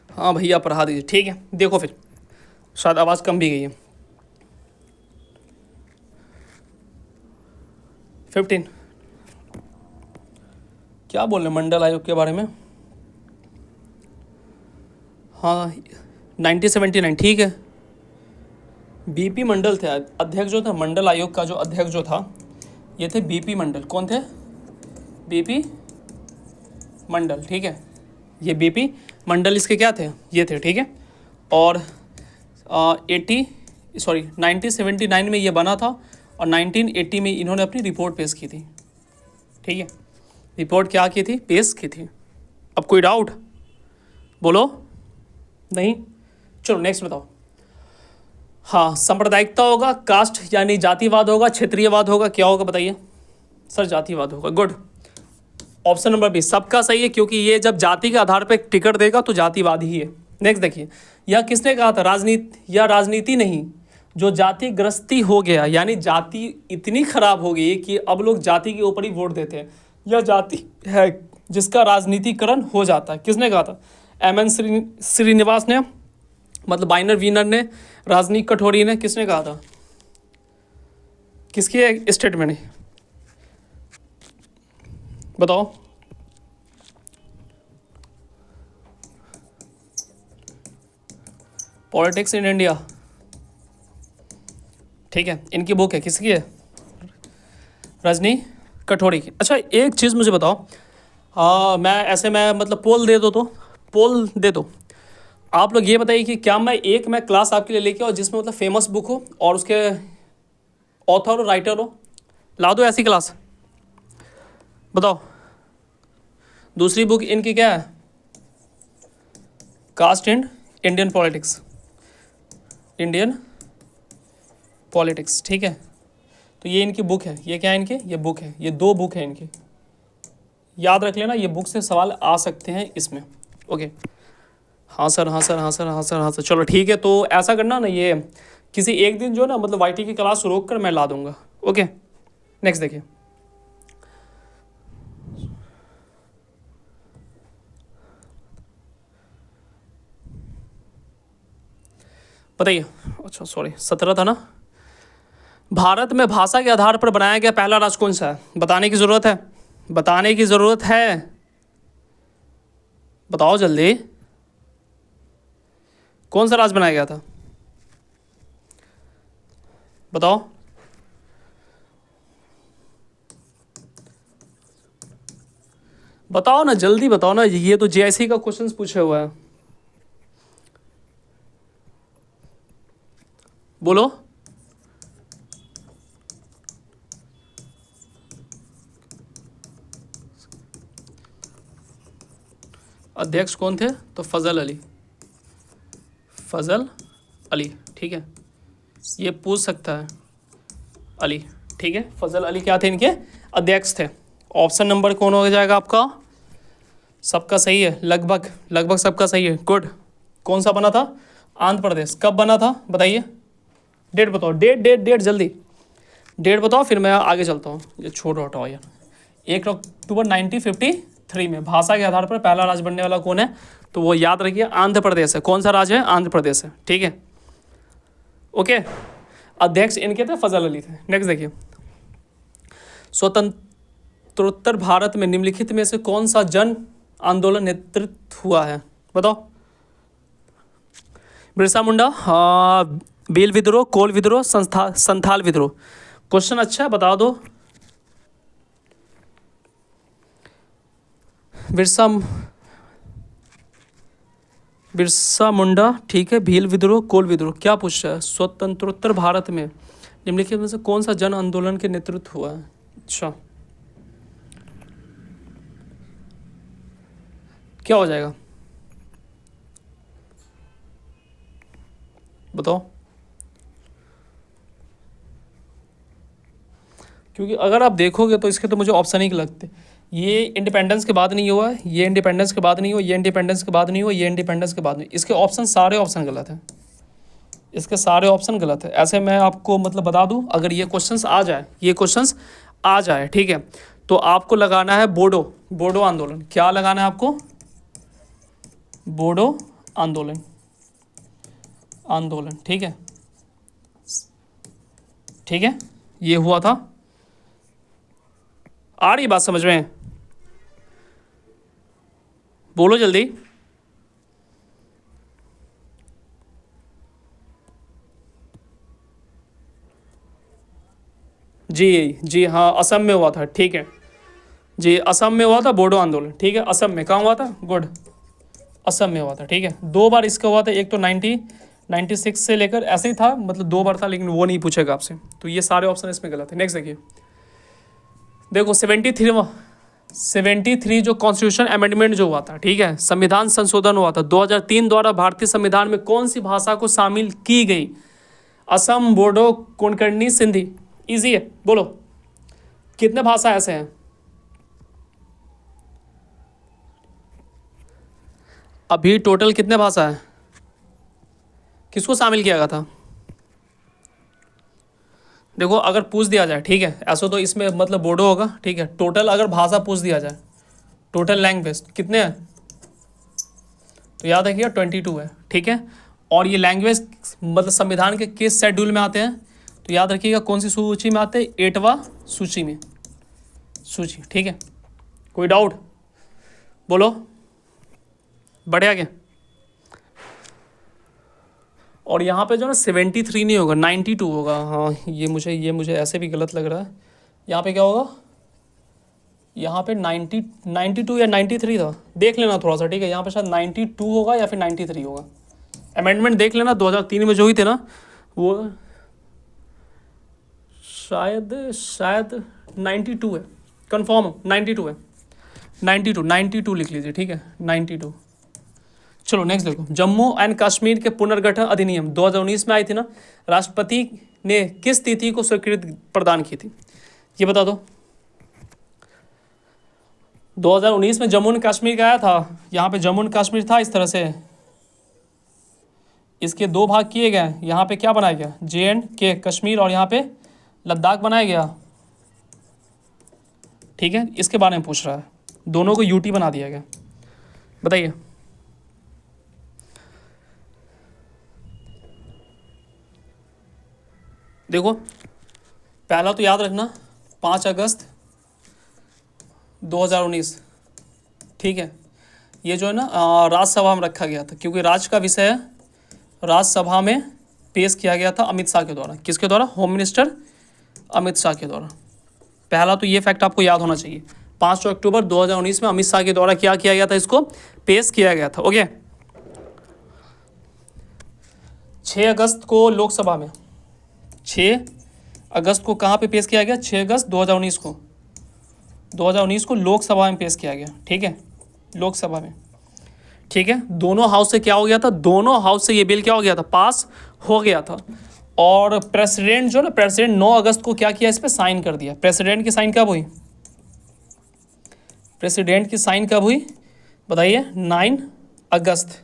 हाँ भैया पढ़ा दीजिए, ठीक है। देखो फिर शायद आवाज़ कम भी गई है। 15 क्या बोल रहे हैं मंडल आयोग के बारे में? हाँ 1979, ठीक है। बीपी मंडल थे अध्यक्ष, जो था मंडल आयोग का जो अध्यक्ष जो था ये थे बीपी मंडल। कौन थे? बीपी मंडल, ठीक है। ये बीपी मंडल इसके क्या थे? ये थे, ठीक है। और 1979 में ये बना था, और 1980 में इन्होंने अपनी रिपोर्ट पेश की थी, ठीक है। रिपोर्ट क्या की थी? पेश की थी। अब कोई डाउट बोलो? नहीं? चलो नेक्स्ट बताओ। हाँ, सांप्रदायिकता होगा, कास्ट यानी जातिवाद होगा, क्षेत्रीयवाद होगा, क्या होगा बताइए? सर जातिवाद होगा, गुड। ऑप्शन नंबर बी सबका सही है, क्योंकि ये जब जाति के आधार पर टिकट देगा तो जातिवाद ही है। नेक्स्ट देखिए, यह किसने कहा था? राजनीति या राजनीति नहीं, जो जातिग्रस्ती हो गया, यानी जाति इतनी खराब हो गई कि अब लोग जाति के ऊपर ही वोट देते हैं, यह जाति है जिसका राजनीतिकरण हो जाता है। किसने कहा था? एम.एन. श्रीनिवास ने, मतलब बाइनर वीनर ने, राजनीति कठोरी ने, किसने कहा था? किसकी स्टेटमेंट है बताओ? पॉलिटिक्स इन इंडिया, ठीक है, इनकी बुक है। किसकी है? रजनी कठोरी की। अच्छा एक चीज़ मुझे बताओ, मैं मतलब पोल दे दो, तो पोल दे दो, आप लोग ये बताइए कि क्या मैं क्लास आपके लिए लेके आओ जिसमें मतलब फेमस बुक हो और उसके ऑथर और राइटर हो, ला दो ऐसी क्लास, बताओ। दूसरी बुक इनकी क्या है? Caste and Indian politics, Indian politics, ठीक है। तो ये इनकी बुक है, ये क्या है इनके? ये बुक है, ये 2 बुक है इनकी, याद रख लेना, ये बुक से सवाल आ सकते हैं इसमें। ओके, हाँ सर, हाँ सर, हाँ सर, हाँ सर, हाँ सर, चलो ठीक है। तो ऐसा करना ना, ये किसी एक दिन जो है ना, मतलब वाईटी की क्लास रोक कर मैं ला दूंगा। ओके, नेक्स्ट देखिए, बताइए। अच्छा सॉरी, 17 था ना। भारत में भाषा के आधार पर बनाया गया पहला राज्य कौन सा है? बताने की ज़रूरत है, बताने की ज़रूरत है, बताओ जल्दी। कौन सा राज्य बनाया गया था? बताओ। बताओ ना, जल्दी बताओ ना, ये तो जेआईसी का क्वेश्चन पूछे हुआ है, बोलो। अध्यक्ष कौन थे? तो फजल अली, फजल अली, ठीक है, ये पूछ सकता है अली, ठीक है। फजल अली क्या थे? इनके अध्यक्ष थे। ऑप्शन नंबर कौन हो जाएगा आपका? सबका सही है, लगभग लगभग सबका सही है, गुड। कौन सा बना था? आंध्र प्रदेश। कब बना था बताइए? डेट बताओ, डेट जल्दी डेट बताओ, फिर मैं आगे चलता हूँ। ये छोड़ो, हटाओ यार। 1 अक्टूबर 1953 में भाषा के आधार पर पहला राज्य बनने वाला कौन है? तो वो याद रखिए, आंध्र प्रदेश है। कौन सा राज्य है? आंध्र प्रदेश है, ठीक है, ओके। अध्यक्ष इनके थे फजल अली थे। नेक्स्ट देखिए, स्वतंत्रोत्तर भारत में निम्नलिखित में से कौन सा जन आंदोलन नेतृत्व हुआ है? बताओ। बिरसा मुंडा, भील विद्रोह, कोल विद्रोह, संथाल विद्रोह। क्वेश्चन अच्छा है, बता दो। बिरसा मुंडा, ठीक है, भील विद्रोह, कोल विद्रोह। क्या पूछ रहा है? स्वतंत्रोत्तर भारत में निम्नलिखित में से कौन सा जन आंदोलन के नेतृत्व हुआ है? अच्छा, क्या हो जाएगा बताओ? क्योंकि अगर आप देखोगे तो इसके तो मुझे ऑप्शन ही लगते, ये इंडिपेंडेंस के बाद नहीं हुआ है, ये इंडिपेंडेंस के बाद नहीं हुआ, ये इंडिपेंडेंस के बाद नहीं हुआ, ये इंडिपेंडेंस के बाद नहीं। इसके ऑप्शन सारे ऑप्शन गलत हैं, इसके सारे ऑप्शन गलत है। ऐसे मैं आपको मतलब बता दूं, अगर ये क्वेश्चंस आ जाए, ये क्वेश्चंस आ जाए, ठीक है, तो आपको लगाना है बोडो आंदोलन। क्या लगाना है आपको? बोडो आंदोलन, ठीक है, ठीक है, ये हुआ था। आ रही बात समझ में? बोलो जल्दी। जी हाँ, असम में हुआ था, ठीक है जी, असम में हुआ था बोडो आंदोलन, ठीक है। असम में, कहाँ हुआ था? गुड, असम में हुआ था, ठीक है। 2 बार इसका हुआ था, एक तो 96 से लेकर ऐसे ही था, मतलब 2 बार था, लेकिन वो नहीं पूछेगा आपसे, तो ये सारे ऑप्शन इसमें गलत है। नेक्स्ट देखिए, देखो 73 जो कॉन्स्टिट्यूशन अमेंडमेंट जो हुआ था, ठीक है, संविधान संशोधन हुआ था 2003 द्वारा, भारतीय संविधान में कौन सी भाषा को शामिल की गई? असम, बोडो, कोंकणी, सिंधी। इजी है, बोलो कितने भाषा ऐसे हैं? अभी टोटल कितने भाषा है? किसको शामिल किया गया था? देखो अगर पूछ दिया जाए, ठीक है, ऐसा तो इसमें मतलब बोडो होगा, ठीक है, टोटल अगर भाषा पूछ दिया जाए, टोटल लैंग्वेज कितने हैं, तो याद रखिएगा 22 है, ठीक है। और ये लैंग्वेज मतलब संविधान के किस शेड्यूल में आते हैं, तो याद रखिएगा कौन सी सूची में आते हैं, 8वां सूची में, सूची, ठीक है। कोई डाउट बोलो, बढ़े आगे। और यहाँ पे जो ना 73 नहीं होगा, 92 होगा। हाँ ये मुझे ऐसे भी गलत लग रहा है। यहाँ पे क्या होगा, यहाँ पे 92 या 93 था, देख लेना थोड़ा सा, ठीक है। यहाँ पे शायद 92 होगा या फिर 93 होगा। अमेंडमेंट देख लेना 2003 में जो हुई थी ना, वो शायद 92 है, कंफर्म 92 है, 92 लिख लीजिए, ठीक है, 92। चलो नेक्स्ट देखो, जम्मू एंड कश्मीर के पुनर्गठन अधिनियम 2019 में आई थी ना, राष्ट्रपति ने किस तिथि को स्वीकृति प्रदान की थी, ये बता दो। 2019 में जम्मू एंड कश्मीर का आया था, यहाँ पे जम्मू एंड कश्मीर था इस तरह से, इसके दो भाग किए गए, यहाँ पे क्या बनाया गया, JNK कश्मीर, और यहाँ पे लद्दाख बनाया गया, ठीक है। इसके बारे में पूछ रहा है, दोनों को UT बना दिया गया, बताइए। देखो पहला तो याद रखना 5 अगस्त 2019, ठीक है। ये जो है ना राज्यसभा में रखा गया था, क्योंकि राज्य का विषय है, राज्यसभा में पेश किया गया था अमित शाह के द्वारा। किसके द्वारा? होम मिनिस्टर अमित शाह के द्वारा। पहला तो ये फैक्ट आपको याद होना चाहिए, 5 अक्टूबर 2019 में अमित शाह के द्वारा क्या किया गया था, इसको पेश किया गया था, ओके। 6 अगस्त को लोकसभा में, 6 अगस्त को कहाँ पे पेश किया गया, 6 अगस्त 2019 को लोकसभा में पेश किया गया, ठीक है, लोकसभा में, ठीक है। दोनों हाउस से क्या हो गया था, दोनों हाउस से ये बिल क्या हो गया था, पास हो गया था। और प्रेसिडेंट जो ना, प्रेसिडेंट 9 अगस्त को क्या किया, इस पर साइन कर दिया। प्रेसिडेंट की साइन कब हुई, प्रेसिडेंट की साइन कब हुई बताइए, 9 अगस्त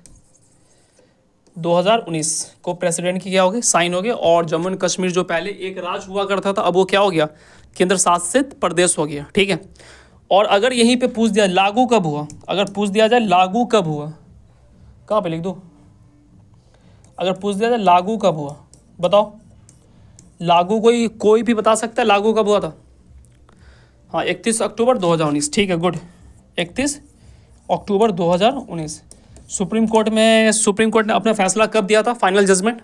2019 को प्रेसिडेंट की क्या हो गई, साइन हो गए। और जम्मू एंड कश्मीर जो पहले एक राज्य हुआ करता था, अब वो क्या हो गया, केंद्र शासित प्रदेश हो गया, ठीक है। और अगर यहीं पे पूछ दिया लागू कब हुआ, अगर पूछ दिया जाए लागू कब हुआ, कहाँ पे लिख दूँ, अगर पूछ दिया जाए लागू कब हुआ, बताओ। लागू कोई भी बता सकता है लागू कब हुआ था? हाँ 31 अक्टूबर 2019, ठीक है, गुड, 31 अक्टूबर 2019। सुप्रीम कोर्ट ने अपना फैसला कब दिया था, फाइनल जजमेंट?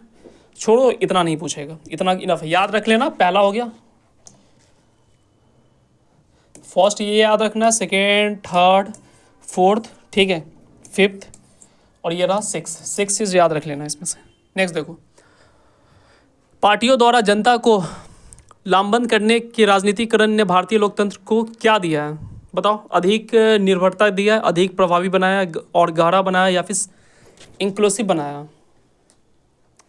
छोड़ो, इतना नहीं पूछेगा, इतना इनफ है, याद रख लेना। पहला हो गया, फर्स्ट ये याद रखना, सेकेंड, थर्ड, फोर्थ, ठीक है, फिफ्थ, और ये रहा 6 चीज़ याद रख लेना इसमें से। नेक्स्ट देखो, पार्टियों द्वारा जनता को लामबंद करने के राजनीतिकरण ने भारतीय लोकतंत्र को क्या दिया है, बताओ। अधिक निर्भरता दिया, अधिक प्रभावी बनाया, और गहरा बनाया, या फिर इंक्लूसिव बनाया,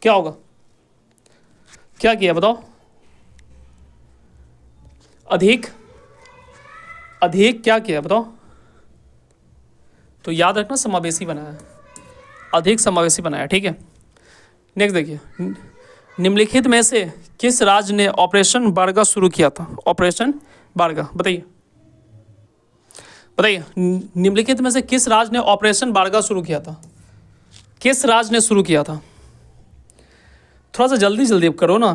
क्या होगा, क्या किया बताओ। अधिक क्या किया बताओ, तो याद रखना समावेशी बनाया, अधिक समावेशी बनाया, ठीक है। नेक्स्ट देखिए, निम्नलिखित में से किस राज्य ने ऑपरेशन बारगा शुरू किया था, ऑपरेशन बारगा, बताइए। निम्नलिखित में से किस राज्य ने ऑपरेशन बारगा शुरू किया था, किस राज्य ने शुरू किया था? थोड़ा सा जल्दी करो ना।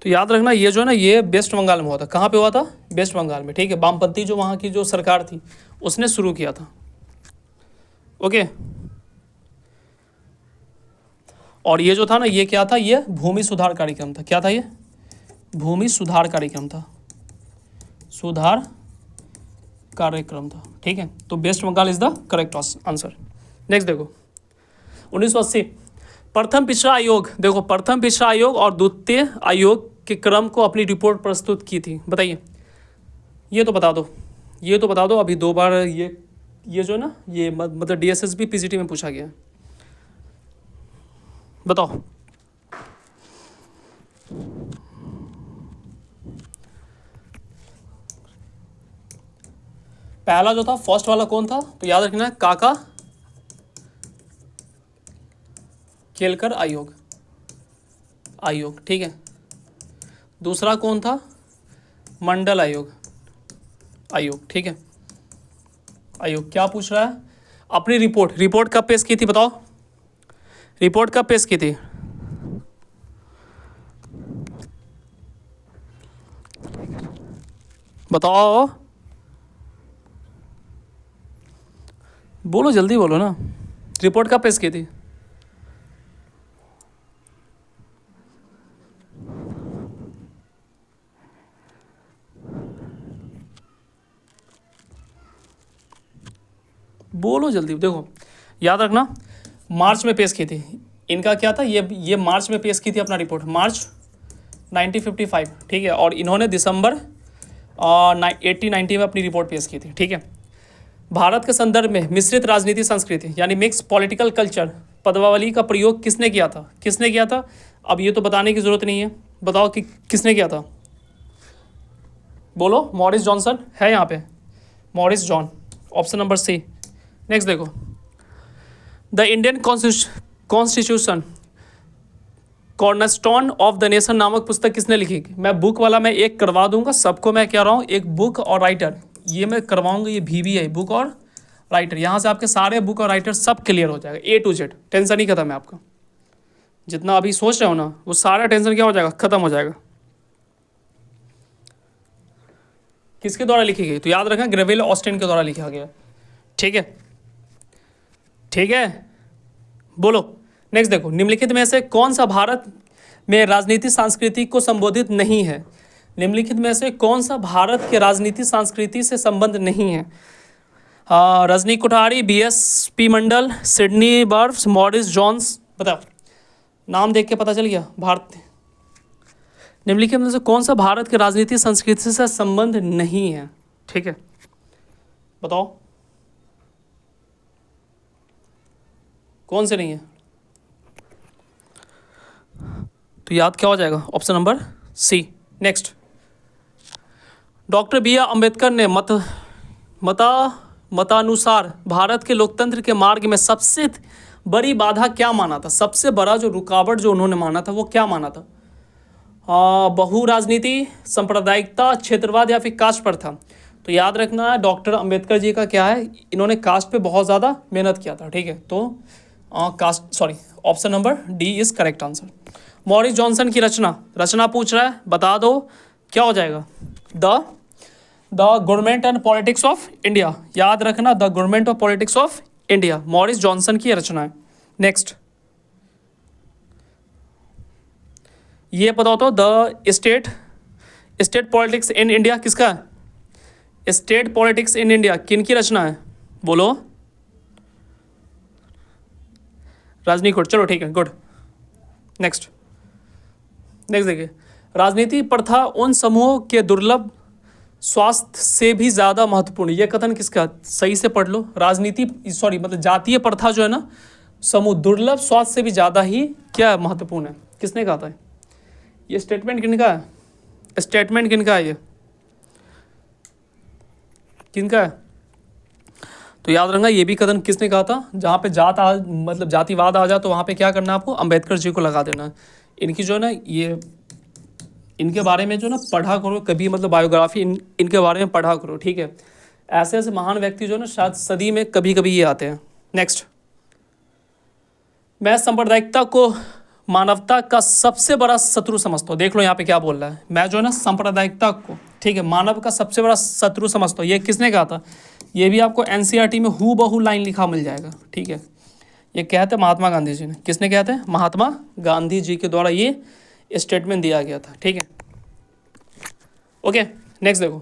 तो याद रखना ये जो है ना, ये वेस्ट बंगाल में हुआ था। कहाँ पे हुआ था? वेस्ट बंगाल में, ठीक है। वामपंथी जो वहाँ की जो सरकार थी उसने शुरू किया था, ओके। और ये जो था ना, ये क्या था, ये भूमि सुधार कार्यक्रम था। क्या था ये? भूमि सुधार कार्यक्रम था, सुधार कार्यक्रम था, ठीक है। तो West Bengal is the correct answer. Next देखो, 1980 प्रथम पिछड़ा आयोग, देखो प्रथम पिछड़ा आयोग और द्वितीय आयोग के क्रम को अपनी रिपोर्ट प्रस्तुत की थी, बताइए। ये तो बता दो, अभी 2 बार ये जो ना, ये मतलब DSSB PCT में पूछा गया, बताओ। पहला जो था फर्स्ट वाला कौन था, तो याद रखना है काका केलकर आयोग, ठीक है। दूसरा कौन था, मंडल आयोग, ठीक है। आयोग क्या पूछ रहा है, अपनी रिपोर्ट कब पेश की थी बताओ, रिपोर्ट कब पेश की थी, बताओ, बोलो जल्दी बोलो ना, रिपोर्ट कब पेश की थी, बोलो जल्दी। देखो याद रखना मार्च में पेश की थी, इनका क्या था, ये मार्च में पेश की थी अपना रिपोर्ट, मार्च 1955, ठीक है। और इन्होंने दिसंबर 1890 में अपनी रिपोर्ट पेश की थी, ठीक है। भारत के संदर्भ में मिश्रित राजनीति संस्कृति यानी मिक्स पॉलिटिकल कल्चर पदवावली का प्रयोग किसने किया था, अब ये तो बताने की जरूरत नहीं है, बताओ कि किसने किया था, बोलो। मॉरिस जॉनसन है यहाँ पे, Morris John, option number C. Next देखो, the Indian constitution cornerstone of the nation नामक पुस्तक किसने लिखी, मैं बुक वाला मैं एक करवा दूंगा सबको, मैं कह रहा हूँ एक बुक और राइटर, ये मैं करवाऊंगा, ये VBI बुक और राइटर, यहाँ से आपके सारे बुक और राइटर सब क्लियर हो जाएगा A to Z, टेंशन ही खत्म है आपका, जितना अभी सोच रहे हो ना वो सारा टेंशन क्या हो जाएगा, खत्म हो जाएगा। किसके द्वारा लिखी गई, तो याद रखें ग्रेविल ऑस्टिन के द्वारा लिखा गया, ठीक है, बोलो। नेक्स्ट देखो, निम्नलिखित में से कौन सा भारत में राजनीति संस्कृति को संबोधित नहीं है, निम्नलिखित में से कौन सा भारत के राजनीति संस्कृति से संबंध नहीं है, रजनी कोठारी, BSP मंडल, सिडनी बर्फ, मॉरिस जॉन्स, बताओ, नाम देख के पता चल गया। भारत निम्नलिखित में से कौन सा भारत के राजनीति संस्कृति से संबंध नहीं है, ठीक है, बताओ कौन से नहीं है, तो याद क्या हो जाएगा, option number C. Next, doctor BR Ambedkar ने मतानुसार भारत के लोकतंत्र के मार्ग में सबसे बड़ी बाधा क्या माना था, सबसे बड़ा जो रुकावट जो उन्होंने माना था वो क्या माना था, बहु राजनीति, सांप्रदायिकता, क्षेत्रवाद या फिर कास्ट पर था, तो याद रखना डॉक्टर अम्बेडकर जी का क्या है, इन्होंने कास्ट पे बहुत ज़्यादा मेहनत किया था, ठीक है, तो option number D is correct answer. Morris Johnson की रचना पूछ रहा है, बता दो क्या हो जाएगा, the government and politics of India, याद रखना the government of politics of India, Morris Johnson की रचना है। नेक्स्ट, ये बताओ तो the state politics in India किसका है, स्टेट पॉलिटिक्स इन इंडिया किन की रचना है, बोलो, राजनी कोट, चलो ठीक है, गुड। नेक्स्ट देखिए, राजनीति प्रथा उन समूहों के दुर्लभ स्वास्थ्य से भी ज़्यादा महत्वपूर्ण, यह कथन किसका, सही से पढ़ लो, मतलब जातीय प्रथा जो है ना समूह दुर्लभ स्वास्थ्य से भी ज़्यादा ही क्या महत्वपूर्ण है, किसने कहा था, ये स्टेटमेंट किनका है, ये किनका है, तो याद रखना ये भी कथन किसने कहा था, जहाँ पे मतलब जातिवाद आ जाए तो वहाँ पे क्या करना है आपको, अम्बेडकर जी को लगा देना। इनकी जो है ना ये इनके बारे में जो ना पढ़ा करो कभी, मतलब बायोग्राफी इनके बारे में पढ़ा करो, ठीक है, ऐसे ऐसे महान व्यक्ति जो है ना शायद सदी में कभी कभी ये आते हैं। नेक्स्ट, मैं सांप्रदायिकता को मानवता का सबसे बड़ा शत्रु समझता हूँ, देख लो यहाँ पे क्या बोल रहा है, मैं जो है ना सांप्रदायिकता को, ठीक है, मानव का सबसे बड़ा शत्रु समझता हूँ, ये किसने कहा था, ये भी आपको NCERT में हूबहू लाइन लिखा मिल जाएगा, ठीक है, ये कहते महात्मा गांधी जी ने, किसने कहते हैं, महात्मा गांधी जी के द्वारा ये स्टेटमेंट दिया गया था, ठीक है, ओके। नेक्स्ट देखो,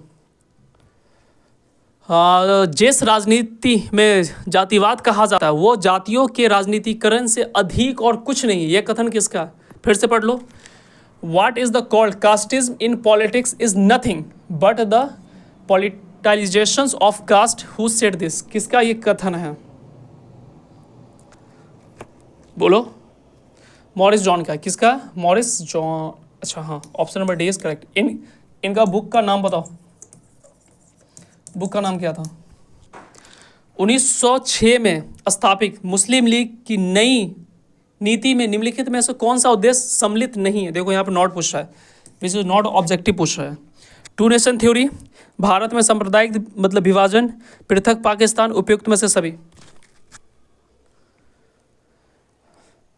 जिस राजनीति में जातिवाद कहा जाता है वो जातियों के राजनीतिकरण से अधिक और कुछ नहीं, ये कथन किसका, फिर से पढ़ लो, what is the called casteism in politics is nothing but the politicisation of caste, who said this, किसका ये कथन है, बोलो, मॉरिस जॉन का, किसका, मॉरिस जॉन, अच्छा हाँ, option number D is correct. इनका बुक का नाम बताओ, बुक का नाम क्या था, 1906 में स्थापित मुस्लिम लीग की नई नीति में निम्नलिखित में से कौन सा उद्देश्य सम्मिलित नहीं है? देखो यहाँ पे नॉट पूछ रहा है, दिस इज नॉट ऑब्जेक्टिव पूछ रहा है। टू नेशन थ्योरी, भारत में सांप्रदायिक मतलब विभाजन, पृथक पाकिस्तान, उपयुक्त में से सभी।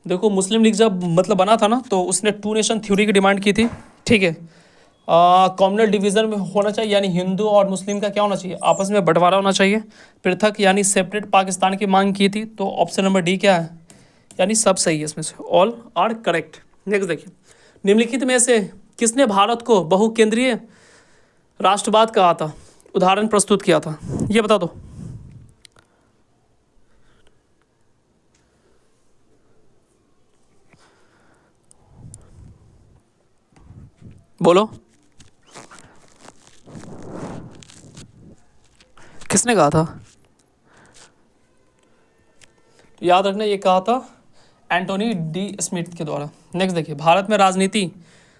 देखो मुस्लिम लीग जब मतलब बना था ना, तो उसने टू नेशन थ्योरी की डिमांड की थी, ठीक है। कॉम्युनल डिवीजन में होना चाहिए, यानी हिंदू और मुस्लिम का क्या होना चाहिए, आपस में बंटवारा होना चाहिए। पृथक यानी सेपरेट पाकिस्तान की मांग की थी। तो ऑप्शन नंबर डी क्या है, यानी सब सही है इसमें से, ऑल आर करेक्ट। नेक्स्ट देखिए, निम्नलिखित में से किसने भारत को बहुकेंद्रीय राष्ट्रवाद कहा था, उदाहरण प्रस्तुत किया था, ये बता दो। बोलो किसने कहा था? तो याद रखना ये कहा था एंटोनी डी स्मिथ के द्वारा। नेक्स्ट देखिए, भारत में राजनीति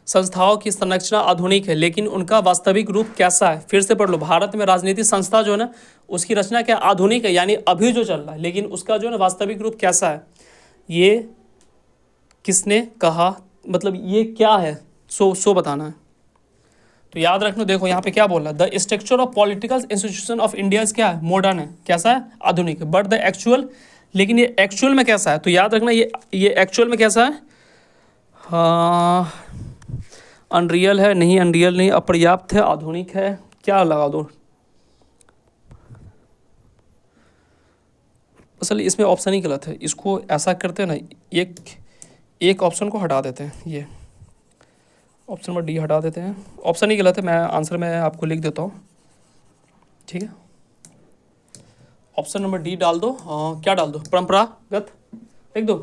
संस्थाओं की संरचना आधुनिक है, लेकिन उनका वास्तविक रूप कैसा है? फिर से पढ़ लो, भारत में राजनीति संस्था जो है ना, उसकी रचना क्या आधुनिक है, यानी अभी जो चल रहा है, लेकिन उसका जो है ना वास्तविक रूप कैसा है, ये किसने कहा, मतलब ये क्या है, सो बताना है। तो याद रखना, देखो यहाँ पे क्या बोल रहा है, the structure of political institution of India क्या है, मॉडर्न है, कैसा है, आधुनिक है, बट द एक्चुअल, लेकिन ये एक्चुअल में कैसा है? तो याद रखना ये एक्चुअल में कैसा है, हाँ अनरियल है, नहीं अनरियल नहीं, अपर्याप्त है, आधुनिक है, क्या लगा दो। असल इसमें ऑप्शन ही गलत है, इसको ऐसा करते हैं ना, एक ऑप्शन को हटा देते हैं, ये ऑप्शन नंबर डी हटा देते हैं, ऑप्शन ही गलत है, मैं आंसर में आपको लिख देता हूँ, ठीक है। ऑप्शन नंबर डी डाल दो, क्या डाल दो, परंपरागत लिख दो,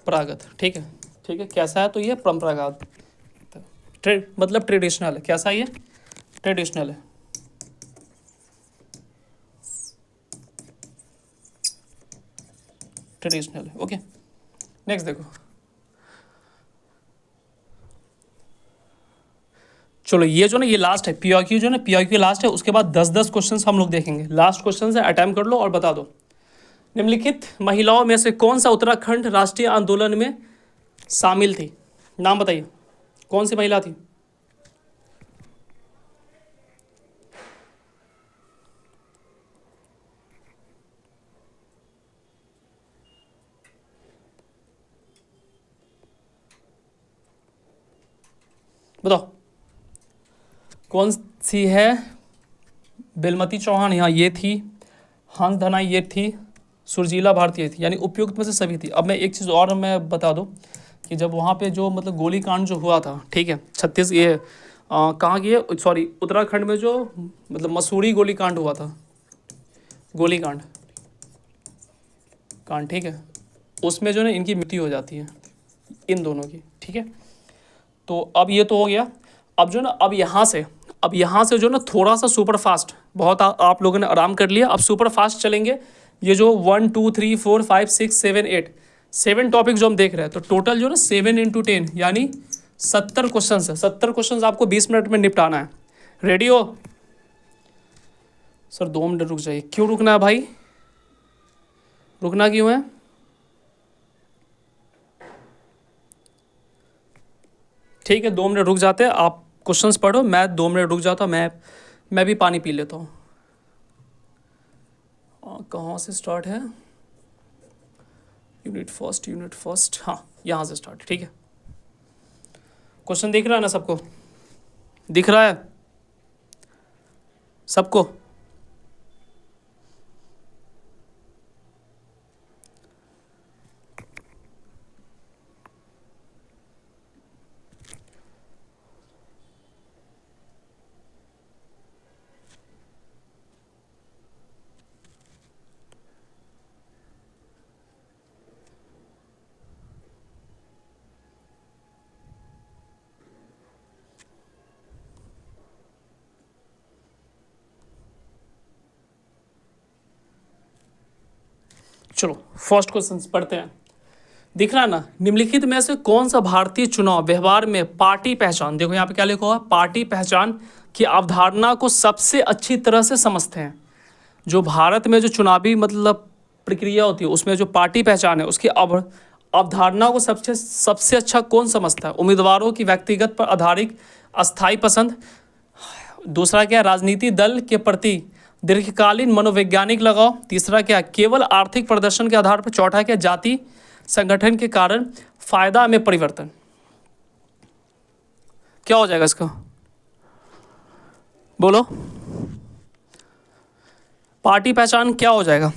प्रागत, ठीक है, ठीक है। कैसा है? तो ये परंपरागत, मतलब ट्रेडिशनल है, कैसा ये, ट्रेडिशनल है। ट्रेडिशनल है, ओके। नेक्स्ट देखो, चलो ये जो ना ये लास्ट है, पीओक्यू जो ना पीओक्यू लास्ट है, उसके बाद 10-10 क्वेश्चन हम लोग देखेंगे, लास्ट क्वेश्चन है, अटेम्प्ट कर लो और बता दो। निम्नलिखित महिलाओं में से कौन सा उत्तराखंड राष्ट्रीय आंदोलन में शामिल थी, नाम बताइए, कौन सी महिला थी? बताओ कौन सी है? बेलमती चौहान यहाँ ये थी, हंस धनाई ये थी, सुरजीला भारती ये थी, यानी उपयुक्त में से सभी थी। अब मैं एक चीज़ और मैं बता दूं कि जब वहाँ पे जो मतलब गोलीकांड जो हुआ था, ठीक है, छत्तीस ये कहाँ की है, सॉरी उत्तराखंड में जो मतलब मसूरी गोलीकांड हुआ था, गोलीकांड कांड, ठीक है, उसमें जो ना इनकी मृत्यु हो जाती है, इन दोनों की, ठीक है। तो अब ये तो हो गया, अब जो ना अब यहाँ से जो ना थोड़ा सा सुपर फास्ट, बहुत आप लोगों ने आराम कर लिया, अब सुपर फास्ट चलेंगे। ये जो 1 2 3 4 5 6 7 8 7 टॉपिक जो हम देख रहे हैं, तो टोटल जो ना 7 × 10 यानी 70 क्वेश्चन है। 70 क्वेश्चन आपको 20 मिनट में निपटाना है। रेडी हो? सर 2 मिनट रुक जाइए। क्यों रुकना है भाई, रुकना क्यों है? ठीक है 2 मिनट रुक जाते हैं, आप क्वेश्चंस पढ़ो, मैं 2 मिनट रुक जाता हूँ, मैं भी पानी पी लेता हूँ। कहाँ से स्टार्ट है? यूनिट फर्स्ट, हाँ यहाँ से स्टार्ट, ठीक है। क्वेश्चन दिख रहा है ना सबको, दिख रहा है सबको? चलो फर्स्ट क्वेश्चन पढ़ते हैं। दिख रहा है ना, निम्नलिखित में से कौन सा भारतीय चुनाव व्यवहार में पार्टी पहचान, देखो यहाँ पे क्या लिखा हुआ है, पार्टी पहचान की अवधारणा को सबसे अच्छी तरह से समझते हैं। जो भारत में जो चुनावी मतलब प्रक्रिया होती है उसमें जो पार्टी पहचान है उसकी अवधारणा को सबसे सबसे अच्छा कौन समझता है? उम्मीदवारों की व्यक्तिगत पर आधारित अस्थायी पसंद, दूसरा क्या है, राजनीति दल के प्रति दीर्घकालीन मनोवैज्ञानिक लगाव, तीसरा क्या है, केवल आर्थिक प्रदर्शन के आधार पर, चौथा क्या, जाति संगठन के कारण फायदा में परिवर्तन। क्या हो जाएगा इसका, बोलो, पार्टी पहचान क्या हो जाएगा?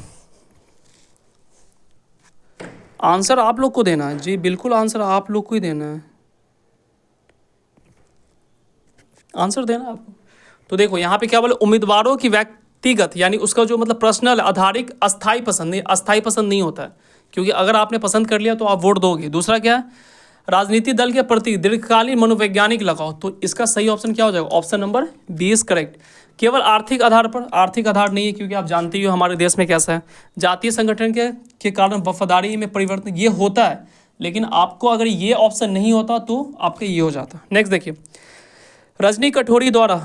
आंसर आप लोग को देना है जी, बिल्कुल आंसर आप लोग को ही देना है, आंसर देना है आपको। तो देखो यहाँ पे क्या बोले, उम्मीदवारों की व्यक्तिगत यानी उसका जो मतलब पर्सनल आधारिक अस्थाई पसंद नहीं, अस्थाई पसंद नहीं होता है, क्योंकि अगर आपने पसंद कर लिया तो आप वोट दोगे। दूसरा क्या है, राजनीतिक दल के प्रति दीर्घकालीन मनोवैज्ञानिक लगाओ, तो इसका सही ऑप्शन क्या हो जाएगा, ऑप्शन नंबर 20 करेक्ट। केवल आर्थिक आधार पर, आर्थिक आधार नहीं है क्योंकि आप जानते ही हो हमारे देश में कैसा है, जातीय संगठन के कारण वफादारी में परिवर्तन ये होता है, लेकिन आपको अगर ये ऑप्शन नहीं होता तो आपका ये हो जाता। नेक्स्ट देखिए, रजनी कटोरी द्वारा,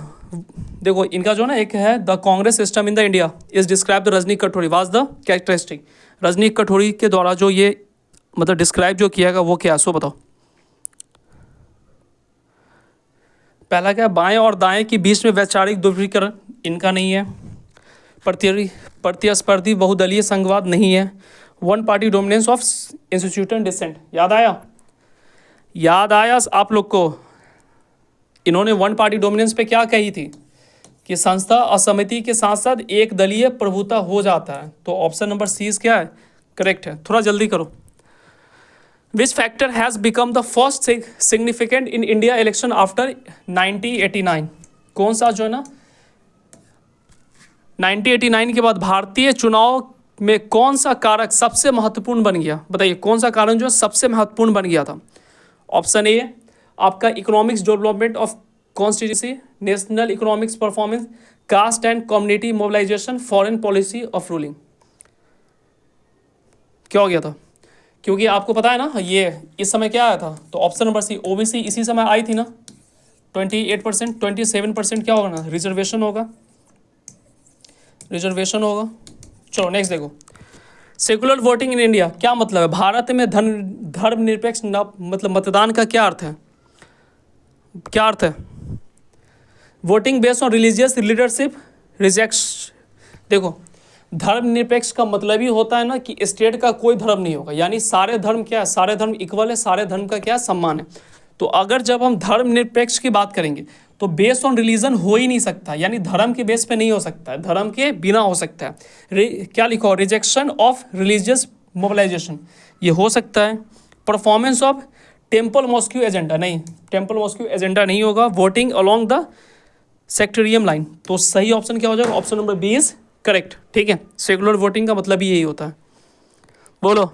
देखो इनका जो ना एक है, the Congress system in the India is describe the Rajni कटोरी वाज द कैरेक्टरिस्टिक। रजनी कटोरी के द्वारा जो ये मतलब डिस्क्राइब जो किया गया वो क्या है, सो बताओ। पहला क्या, बाएं और दाएं के बीच में वैचारिक ध्रुवीकरण, इनका नहीं है। प्रतिस्पर्धी बहुदलीय संघवाद नहीं है। One party dominance of institution decent, याद आया, याद आया आप लोग को। इन्होंने वन पार्टी डोमिनेंस पे क्या कही थी कि संस्था और समिति के साथ साथ एक दलीय प्रभुता हो जाता है, तो ऑप्शन नंबर सी क्या है, करेक्ट है। थोड़ा जल्दी करो। Which factor has become the first significant in India election after 1989, कौन सा जो है ना 1989 के बाद भारतीय चुनाव में कौन सा कारक सबसे महत्वपूर्ण बन गया, बताइए कौन सा कारण जो है सबसे महत्वपूर्ण बन गया था। ऑप्शन ए आपका economics development of constituency, national economics performance, caste and community mobilisation, foreign policy of ruling. क्या हो गया था, क्योंकि आपको पता है ना ये इस समय क्या आया था, तो ऑप्शन नंबर सी ओबीसी इसी समय आई थी ना, 28%, 27% क्या होगा ना, रिजर्वेशन होगा, रिजर्वेशन होगा। चलो नेक्स्ट देखो, सेकुलर वोटिंग इन इंडिया क्या मतलब है, भारत में धर्मनिरपेक्ष मतलब मतदान का क्या अर्थ है, क्या अर्थ है, voting based on religious leadership reject. देखो धर्मनिरपेक्ष का मतलब ही होता है ना कि स्टेट का कोई धर्म नहीं होगा, यानी सारे धर्म क्या है, सारे धर्म इक्वल है, सारे धर्म का क्या है, सम्मान है। तो अगर जब हम धर्मनिरपेक्ष की बात करेंगे तो बेस्ड ऑन रिलीजन हो ही नहीं सकता, यानी धर्म के बेस पे नहीं हो सकता है, धर्म के बिना हो सकता है। क्या लिखा हो, रिजेक्शन ऑफ रिलीजियस मोबिलाइजेशन, ये हो सकता है। Performance of temple mosque agenda, नहीं टेम्पल मॉस्क्यू एजेंडा नहीं होगा। वोटिंग अलोंग द सेक्टरियम लाइन, तो सही ऑप्शन क्या हो जाएगा, ऑप्शन नंबर 20 करेक्ट। ठीक है, सेकुलर वोटिंग का मतलब ही यही होता है, बोलो।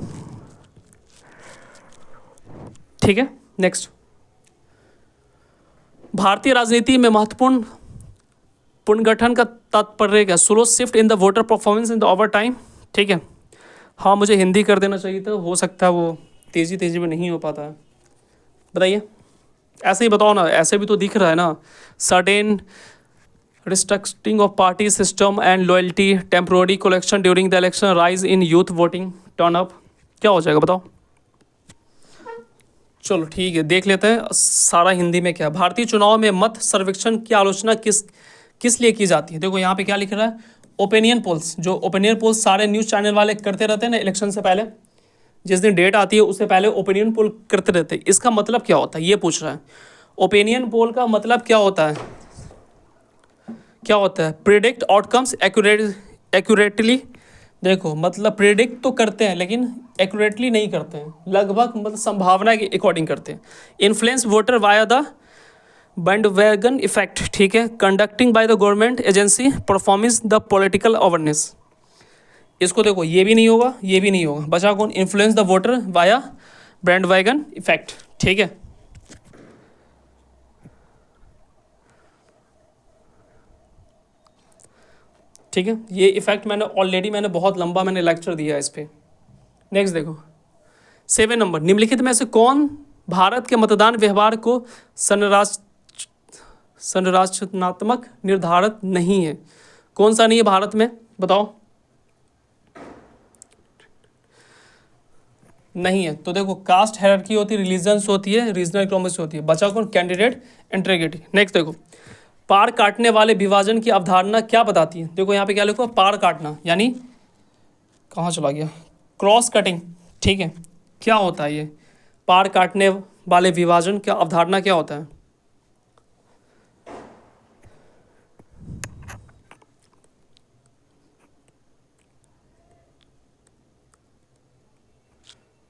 ठीक है, नेक्स्ट, भारतीय राजनीति में महत्वपूर्ण पुनर्गठन का तात्पर्य क्या, slow shift in the voter performance in the over time. ठीक है, हाँ मुझे हिंदी कर देना चाहिए था, हो सकता है वो तेज़ी में नहीं हो पाता है, बताइए, ऐसे ही बताओ ना, ऐसे भी तो दिख रहा है ना। Certain restructuring of party system and loyalty, temporary collection during the election, rise in youth voting turn up, क्या हो जाएगा बताओ। चलो ठीक है, देख लेते हैं सारा हिंदी में क्या है। भारतीय चुनाव में मत सर्वेक्षण की आलोचना किस लिए की जाती है, देखो यहाँ पे क्या लिख रहा है, ओपिनियन पोल्स, जो ओपिनियन पोल्स सारे न्यूज़ चैनल वाले करते रहते हैं ना इलेक्शन से पहले, जिस दिन डेट आती है उससे पहले ओपिनियन पोल करते रहते हैं। इसका मतलब क्या होता है ये पूछ रहा है, ओपिनियन पोल का मतलब क्या होता है, क्या होता है, प्रिडिक्ट आउटकम्स एक्यूरेटली। देखो मतलब प्रिडिक्ट तो करते हैं लेकिन एक्यूरेटली नहीं करते हैं, लगभग मतलब संभावना के अकॉर्डिंग करते हैं। Influence voter via the bandwagon effect, ठीक है, conducting by the government agency performance the political awareness. इसको देखो ये भी नहीं होगा, ये भी नहीं होगा, बचा कौन, influence the voter via bandwagon effect. ठीक है, ठीक है, ये इफेक्ट मैंने ऑलरेडी बहुत लंबा लेक्चर दिया है इस पर। नेक्स्ट देखो, 7 नंबर, निम्नलिखित में से कौन भारत के मतदान व्यवहार को संरचनात्मक निर्धारित नहीं है? कौन सा नहीं है भारत में, बताओ। नहीं है तो देखो, कास्ट हायरार्की होती है, रिलीजन्स होती है, रीजनल इकोनॉमिक्स होती है, बचा कौन? Candidate integrity. नेक्स्ट देखो, पार काटने वाले विभाजन की अवधारणा क्या बताती है? देखो यहाँ पे क्या लिखो, पार काटना, यानी कहाँ चला गया, क्रॉस कटिंग, ठीक है। क्या होता है ये पार काटने वाले विभाजन क्या अवधारणा क्या होता है?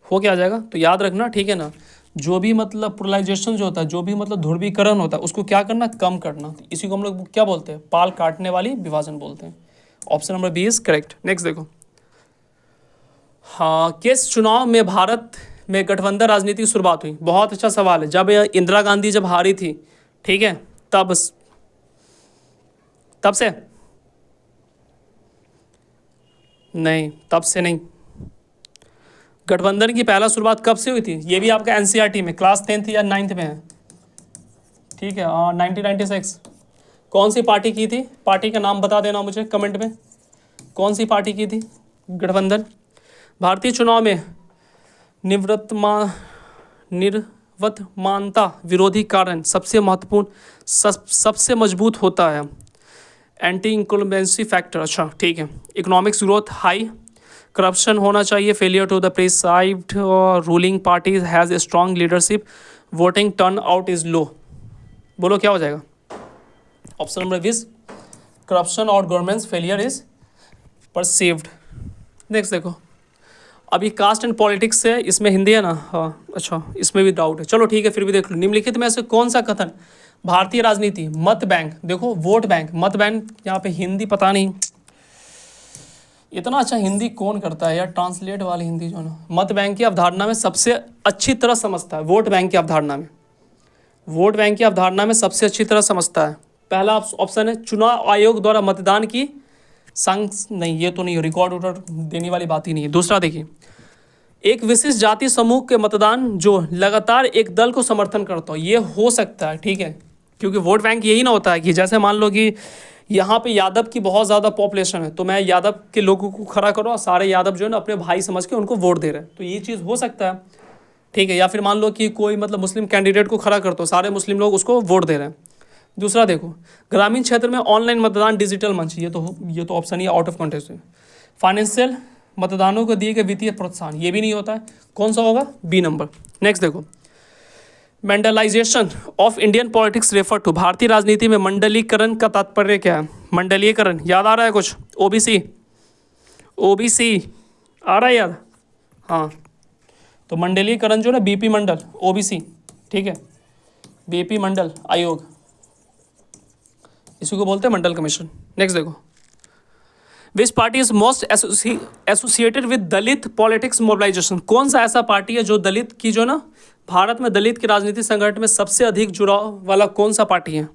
हो क्या जाएगा, तो याद रखना, ठीक है ना। जो भी मतलब पोलराइजेशन जो होता है, जो भी मतलब ध्रुवीकरण होता है, उसको क्या करना, कम करना। इसी को हम लोग क्या बोलते हैं, पाल काटने वाली विभाजन बोलते हैं। Option number B is correct. Next देखो, हाँ, किस चुनाव में भारत में गठबंधन राजनीति की शुरुआत हुई? बहुत अच्छा सवाल है। जब इंदिरा गांधी जब हारी थी, ठीक है, तब से नहीं, तब से नहीं। गठबंधन की पहला शुरुआत कब से हुई थी? ये भी आपका एनसीईआरटी में क्लास 10th या 9th में है, ठीक है। 1996। कौन सी पार्टी की थी? पार्टी का नाम बता देना मुझे कमेंट में, कौन सी पार्टी की थी गठबंधन? भारतीय चुनाव में निर्वतमानता विरोधी कारण सबसे महत्वपूर्ण सबसे मजबूत होता है एंटी इंक्लुमेंसी फैक्टर। अच्छा ठीक है। इकोनॉमिक्स ग्रोथ हाई, करप्शन होना चाहिए, failure to the perceived ruling party has a strong leadership, voting turnout is low. बोलो क्या हो जाएगा? ऑप्शन नंबर 20, करप्शन और governance failure is perceived. Next देखो, अभी कास्ट एंड पॉलिटिक्स है, इसमें हिंदी है ना, हाँ अच्छा, इसमें भी डाउट है, चलो ठीक है, फिर भी देख लो। निम्नलिखित में से कौन सा कथन भारतीय राजनीति मत बैंक, देखो वोट बैंक, मत बैंक, यहाँ पे हिंदी पता नहीं, इतना अच्छा हिंदी कौन करता है यार, ट्रांसलेट वाली हिंदी जो ना, मत बैंक की अवधारणा में सबसे अच्छी तरह समझता है। वोट बैंक की अवधारणा में, वोट बैंक की अवधारणा में सबसे अच्छी तरह समझता है। पहला ऑप्शन है चुनाव आयोग द्वारा मतदान की नहीं, ये तो नहीं, रिकॉर्ड ऑर्डर देने वाली बात ही नहीं है। दूसरा देखिए, एक विशिष्ट जाति समूह के मतदान जो लगातार एक दल को समर्थन करता हो, ये हो सकता है, ठीक है, क्योंकि वोट बैंक यही ना होता है कि जैसे मान लो कि यहाँ पे यादव की बहुत ज़्यादा पॉपुलेशन है, तो मैं यादव के लोगों को खड़ा करो और सारे यादव जो है ना अपने भाई समझ के उनको वोट दे रहे हैं, तो ये चीज़ हो सकता है, ठीक है। या फिर मान लो कि कोई मतलब मुस्लिम कैंडिडेट को खड़ा कर दो, सारे मुस्लिम लोग उसको वोट दे रहे हैं। दूसरा देखो, ग्रामीण क्षेत्र में ऑनलाइन मतदान डिजिटल मंच, ये तो option he out of context है। फाइनेंशियल मतदानों को दिए गए वित्तीय प्रोत्साहन, ये भी नहीं होता है, कौन सा होगा? B number. नेक्स्ट देखो, Mandalisation of Indian politics refer to, भारतीय राजनीति में मंडलीकरण का तात्पर्य क्या है? मंडलीकरण याद आ रहा है कुछ? ओबीसी, ओबीसी आ रहा है याद? हाँ, तो मंडलीकरण जो है ना, बीपी मंडल, ओबीसी, ठीक है, बीपी मंडल आयोग, इसी को बोलते हैं मंडल कमीशन। नेक्स्ट देखो, which party is most associated with Dalit politics mobilisation, कौन सा ऐसा पार्टी है जो दलित की जो ना भारत में दलित की राजनीति संगठन में सबसे अधिक जुड़ाव वाला कौन सा पार्टी है?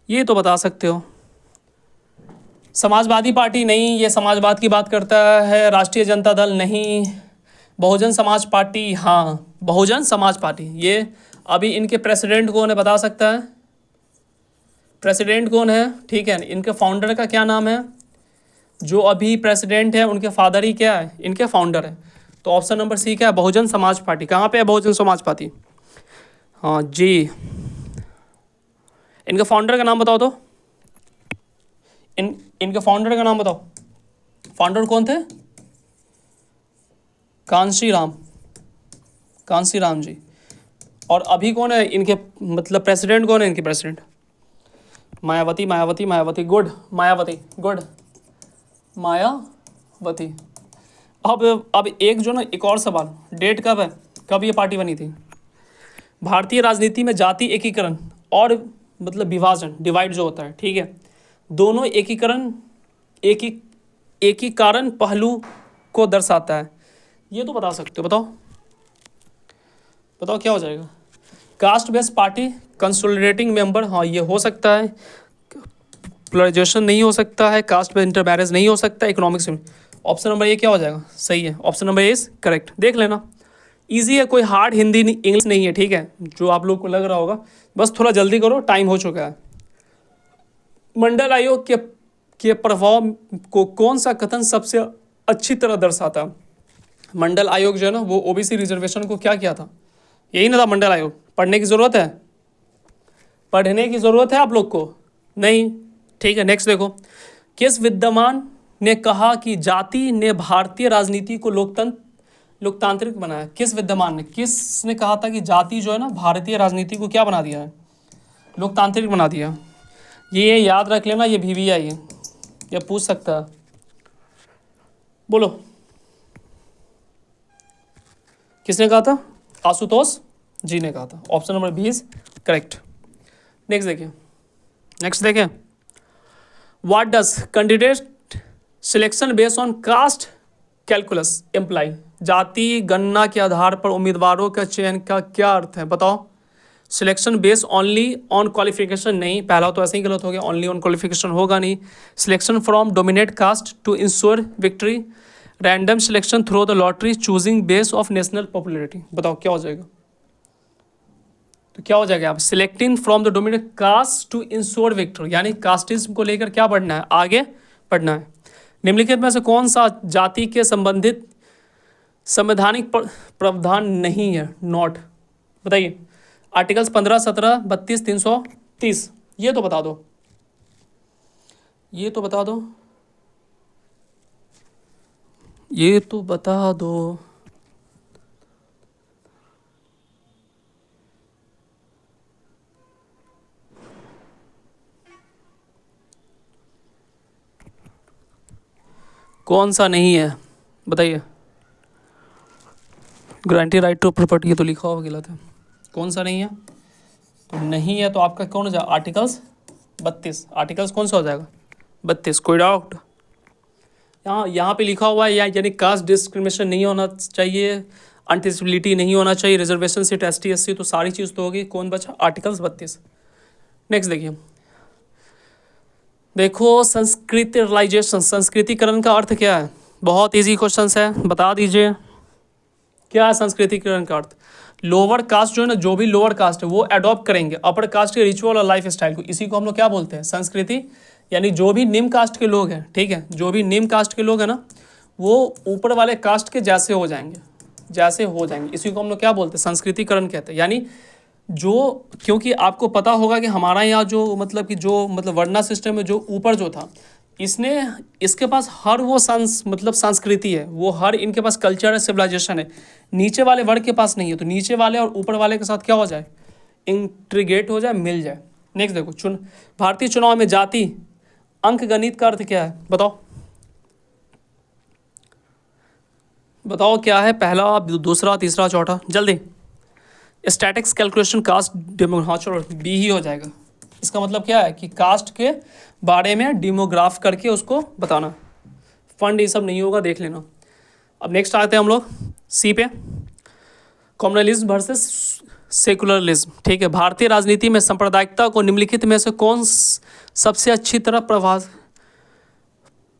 ये तो बता सकते हो। समाजवादी पार्टी नहीं, ये समाजवाद की बात करता है। राष्ट्रीय जनता दल नहीं। बहुजन समाज पार्टी, हाँ बहुजन समाज पार्टी, ये अभी इनके प्रेसिडेंट कौन है बता सकता है? प्रेसिडेंट कौन है? ठीक है, इनके फाउंडर का क्या नाम है? जो अभी प्रेसिडेंट है उनके फादर ही क्या है? इनके फाउंडर है। तो ऑप्शन नंबर सी क्या है? बहुजन समाज पार्टी। कहाँ पे है बहुजन समाज पार्टी? हाँ जी, इनके फाउंडर का नाम बताओ तो, इनके फाउंडर का नाम बताओ। फाउंडर कौन थे? कांशी राम जी। और अभी कौन है इनके मतलब प्रेसिडेंट कौन है इनके president? Mayawati, good, Mayawati, good, Mayawati. अब एक जो ना, एक और सवाल, डेट कब है, कब ये पार्टी बनी थी? भारतीय राजनीति में जाति एकीकरण और मतलब विभाजन, डिवाइड जो होता है, ठीक है, दोनों एकीकरण पहलू को दर्शाता है। ये तो बता सकते हो, बताओ क्या हो जाएगा? Caste based party, consolidating member, हाँ ये हो सकता है। पोलराइजेशन नहीं हो सकता है, कास्ट बेस्ड इंटरमैरेज नहीं हो सकता, इकोनॉमिक्स में। ऑप्शन नंबर ए क्या हो जाएगा? सही है, option number A is correct. देख लेना, ईजी है, कोई हार्ड हिंदी नहीं, इंग्लिश नहीं है, ठीक है, जो आप लोग को लग रहा होगा। बस थोड़ा जल्दी करो, टाइम हो चुका है। मंडल आयोग के प्रभाव को कौन सा कथन सबसे अच्छी तरह दर्शाता है? मंडल आयोग जो है ना, वो ओबीसी रिजर्वेशन को क्या किया था? यही ना था मंडल आयोग। पढ़ने की ज़रूरत है? पढ़ने की ज़रूरत है आप लोग को? नहीं, ठीक है। नेक्स्ट देखो, किस विद्यमान ने कहा कि जाति ने भारतीय राजनीति को लोकतांत्रिक बनाया? किस विद्यमान ने, किसने कहा था कि जाति जो है ना भारतीय राजनीति को क्या बना दिया है? लोकतांत्रिक बना दिया। ये याद रख लेना, ये VVI है, ये पूछ सकता है। बोलो, किसने कहा था? आशुतोष जी ने कहा था। Option number 20 correct. नेक्स्ट देखिए, what does candidate selection based on caste calculus imply? जाति गणना के आधार पर उम्मीदवारों का चयन का क्या अर्थ है? बताओ। Selection based only on qualification नहीं, पहला तो ऐसे ही गलत हो गया, ओनली ऑन क्वालिफिकेशन होगा नहीं। Selection from dominate caste to ensure victory, random selection through the lottery, choosing base of national popularity. बताओ क्या हो जाएगा? तो क्या हो जाएगा? आप selecting from the dominate caste to ensure victory, यानी कास्टिज्म को लेकर क्या बढ़ना है, आगे बढ़ना है। निम्नलिखित में से कौन सा जाति के संबंधित संवैधानिक प्रावधान नहीं है? नॉट, बताइए। आर्टिकल्स 15, 17, 32, 330, ये तो बता दो, ये तो बता दो, ये तो बता दो। कौन सा नहीं है बताइए? गारंटी राइट टू प्रॉपर्टी, ये तो लिखा हुआ गलत है। कौन सा नहीं है? तो नहीं है तो आपका कौन हो जाएगा? आर्टिकल्स 32। आर्टिकल्स कौन सा हो जाएगा? 32। कोई डाउट? यहाँ पे लिखा हुआ है यानी कास्ट डिस्क्रिमिनेशन नहीं होना चाहिए, अनटेस्टेबिलिटी नहीं होना चाहिए, रिजर्वेशन सीट ST SC, तो सारी चीज़ तो होगी। कौन बचा? आर्टिकल्स 32। नेक्स्ट देखो, संस्कृतिलाइजेशन, संस्कृतिकरण का अर्थ क्या है? बहुत इजी क्वेश्चन है, बता दीजिए क्या है संस्कृतिकरण का अर्थ? लोअर कास्ट जो है ना, जो भी लोअर कास्ट है वो अडॉप्ट करेंगे अपर कास्ट के रिचुअल और लाइफ स्टाइल को, इसी को हम लोग क्या बोलते हैं? संस्कृति। यानी जो भी निम्न कास्ट के लोग हैं, ठीक है, जो भी निम्न कास्ट के लोग हैं ना, वो ऊपर वाले कास्ट के जैसे हो जाएंगे, जैसे हो जाएंगे, इसी को हम लोग क्या बोलते हैं? संस्कृतिकरण कहते हैं। यानी जो, क्योंकि आपको पता होगा कि हमारा यहाँ जो मतलब वर्णा सिस्टम में जो ऊपर जो था, इसके पास हर वो संस्कृति है, वो हर इनके पास कल्चर है, सिविलाइजेशन है। नीचे वाले वर्ग के पास नहीं है, तो नीचे वाले और ऊपर वाले के साथ क्या हो जाए? इंटीग्रेट हो जाए, मिल जाए। नेक्स्ट देखो, भारतीय चुनाव में जाति अंकगणित का अर्थ क्या है? बताओ क्या है? पहला, दूसरा, तीसरा, चौथा, जल्दी। स्टैटिक्स कैलकुलेशन कास्ट हाँ चलो B ही हो जाएगा। इसका मतलब क्या है कि कास्ट के बारे में डेमोग्राफ करके उसको बताना। फंड ये सब नहीं होगा, देख लेना। अब नेक्स्ट आते हैं हम लोग C पे, कॉम्युनलिज्म वर्सेस सेकुलरिज्म। ठीक है, भारतीय राजनीति में सांप्रदायिकता को निम्नलिखित में से कौन सबसे अच्छी तरह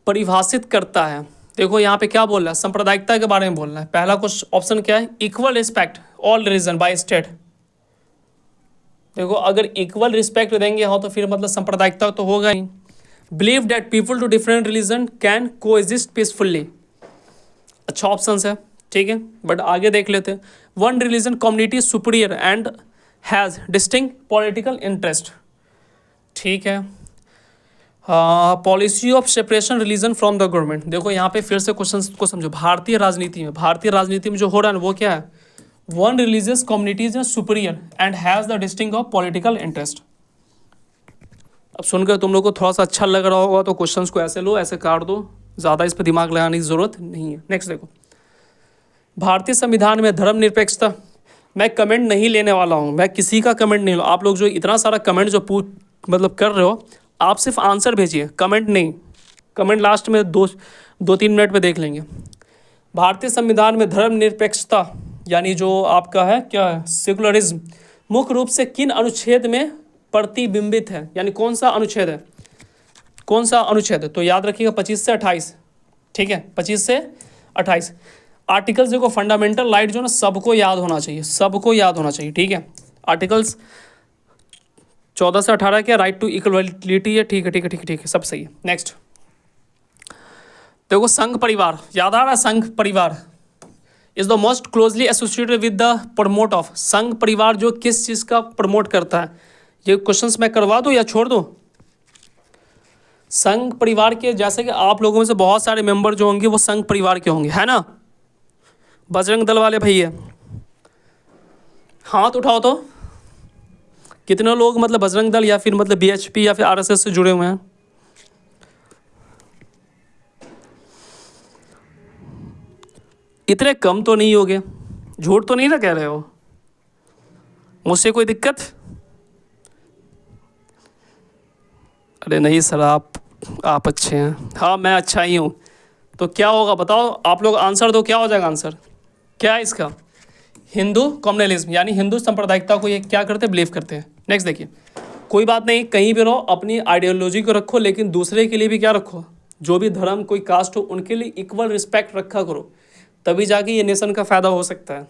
परिभाषित करता है? देखो यहाँ पे क्या बोल रहा है? सांप्रदायिकता के बारे में बोल रहा है। पहला क्वेश्चन ऑप्शन क्या है? Equal respect all religion by state. देखो अगर इक्वल रिस्पेक्ट देंगे हो तो फिर मतलब सांप्रदायिकता तो होगा ही। Believe that people to different religion can coexist peacefully, अच्छा ऑप्शन है, ठीक है, बट आगे देख लेते हैं। One religion community superior and has distinct political interest, ठीक है। Policy of separation religion from the government. देखो यहाँ पे फिर से क्वेश्चन को समझो। भारतीय राजनीति में जो हो रहा है वो क्या है? One religious communities superior and has the distinct of political interest. अब सुनकर तुम लोग को थोड़ा सा अच्छा लग रहा होगा तो क्वेश्चंस को ऐसे लो, ऐसे काट दो, ज़्यादा इस पर दिमाग लगाने की ज़रूरत नहीं है। नेक्स्ट देखो, भारतीय संविधान में धर्मनिरपेक्षता। मैं कमेंट नहीं लेने वाला हूँ, मैं किसी का कमेंट नहीं लूँ। आप लोग जो इतना सारा कमेंट जो कर रहे हो, आप सिर्फ आंसर भेजिए, कमेंट नहीं। कमेंट लास्ट में 2-3 मिनट में देख लेंगे। भारतीय संविधान में धर्मनिरपेक्षता यानी जो आपका है क्या है, सेकुलरिज्म, मुख्य रूप से किन अनुच्छेद में प्रतिबिंबित है? यानी कौन सा अनुच्छेद है? कौन सा अनुच्छेद है? तो याद रखिएगा 25 से 28, ठीक है, 25 से 28। आर्टिकल्स देखो, फंडामेंटल राइट जो ना सबको याद होना चाहिए, सबको याद होना चाहिए, ठीक है। आर्टिकल्स 14 से 18 क्या, राइट टू इक्वलिटी है, ठीक है ठीक है ठीक है ठीक है, सब सही है। नेक्स्ट देखो, संघ परिवार याद आ रहा है, संघ परिवार is the most closely associated with the promote of. संघ परिवार जो किस चीज़ का प्रमोट करता है, ये क्वेश्चंस मैं करवा दूं या छोड़ दूं। संघ परिवार के, जैसे कि आप लोगों में से बहुत सारे मेंबर जो होंगे वो संघ परिवार के होंगे, है ना। बजरंग दल वाले भैया हाथ उठाओ तो, कितने लोग मतलब बजरंग दल या फिर मतलब बीएचपी या फिर आरएसएस से जुड़े हुए हैं। इतने कम तो नहीं होगे, झूठ तो नहीं ना कह रहे हो, मुझसे कोई दिक्कत। अरे नहीं सर, आप अच्छे हैं। हाँ मैं अच्छा ही हूँ। तो क्या होगा बताओ, आप लोग आंसर दो, क्या हो जाएगा आंसर, क्या है इसका। हिंदू कम्युनलिज्म, यानी हिंदू सांप्रदायिकता को ये क्या करते हैं, बिलीव करते हैं। नेक्स्ट देखिए, कोई बात नहीं, कहीं भी रहो अपनी आइडियोलॉजी को रखो, लेकिन दूसरे के लिए भी क्या रखो, जो भी धर्म कोई कास्ट हो उनके लिए इक्वल रिस्पेक्ट रखा करो, तभी जाके ये नेशन का फायदा हो सकता है।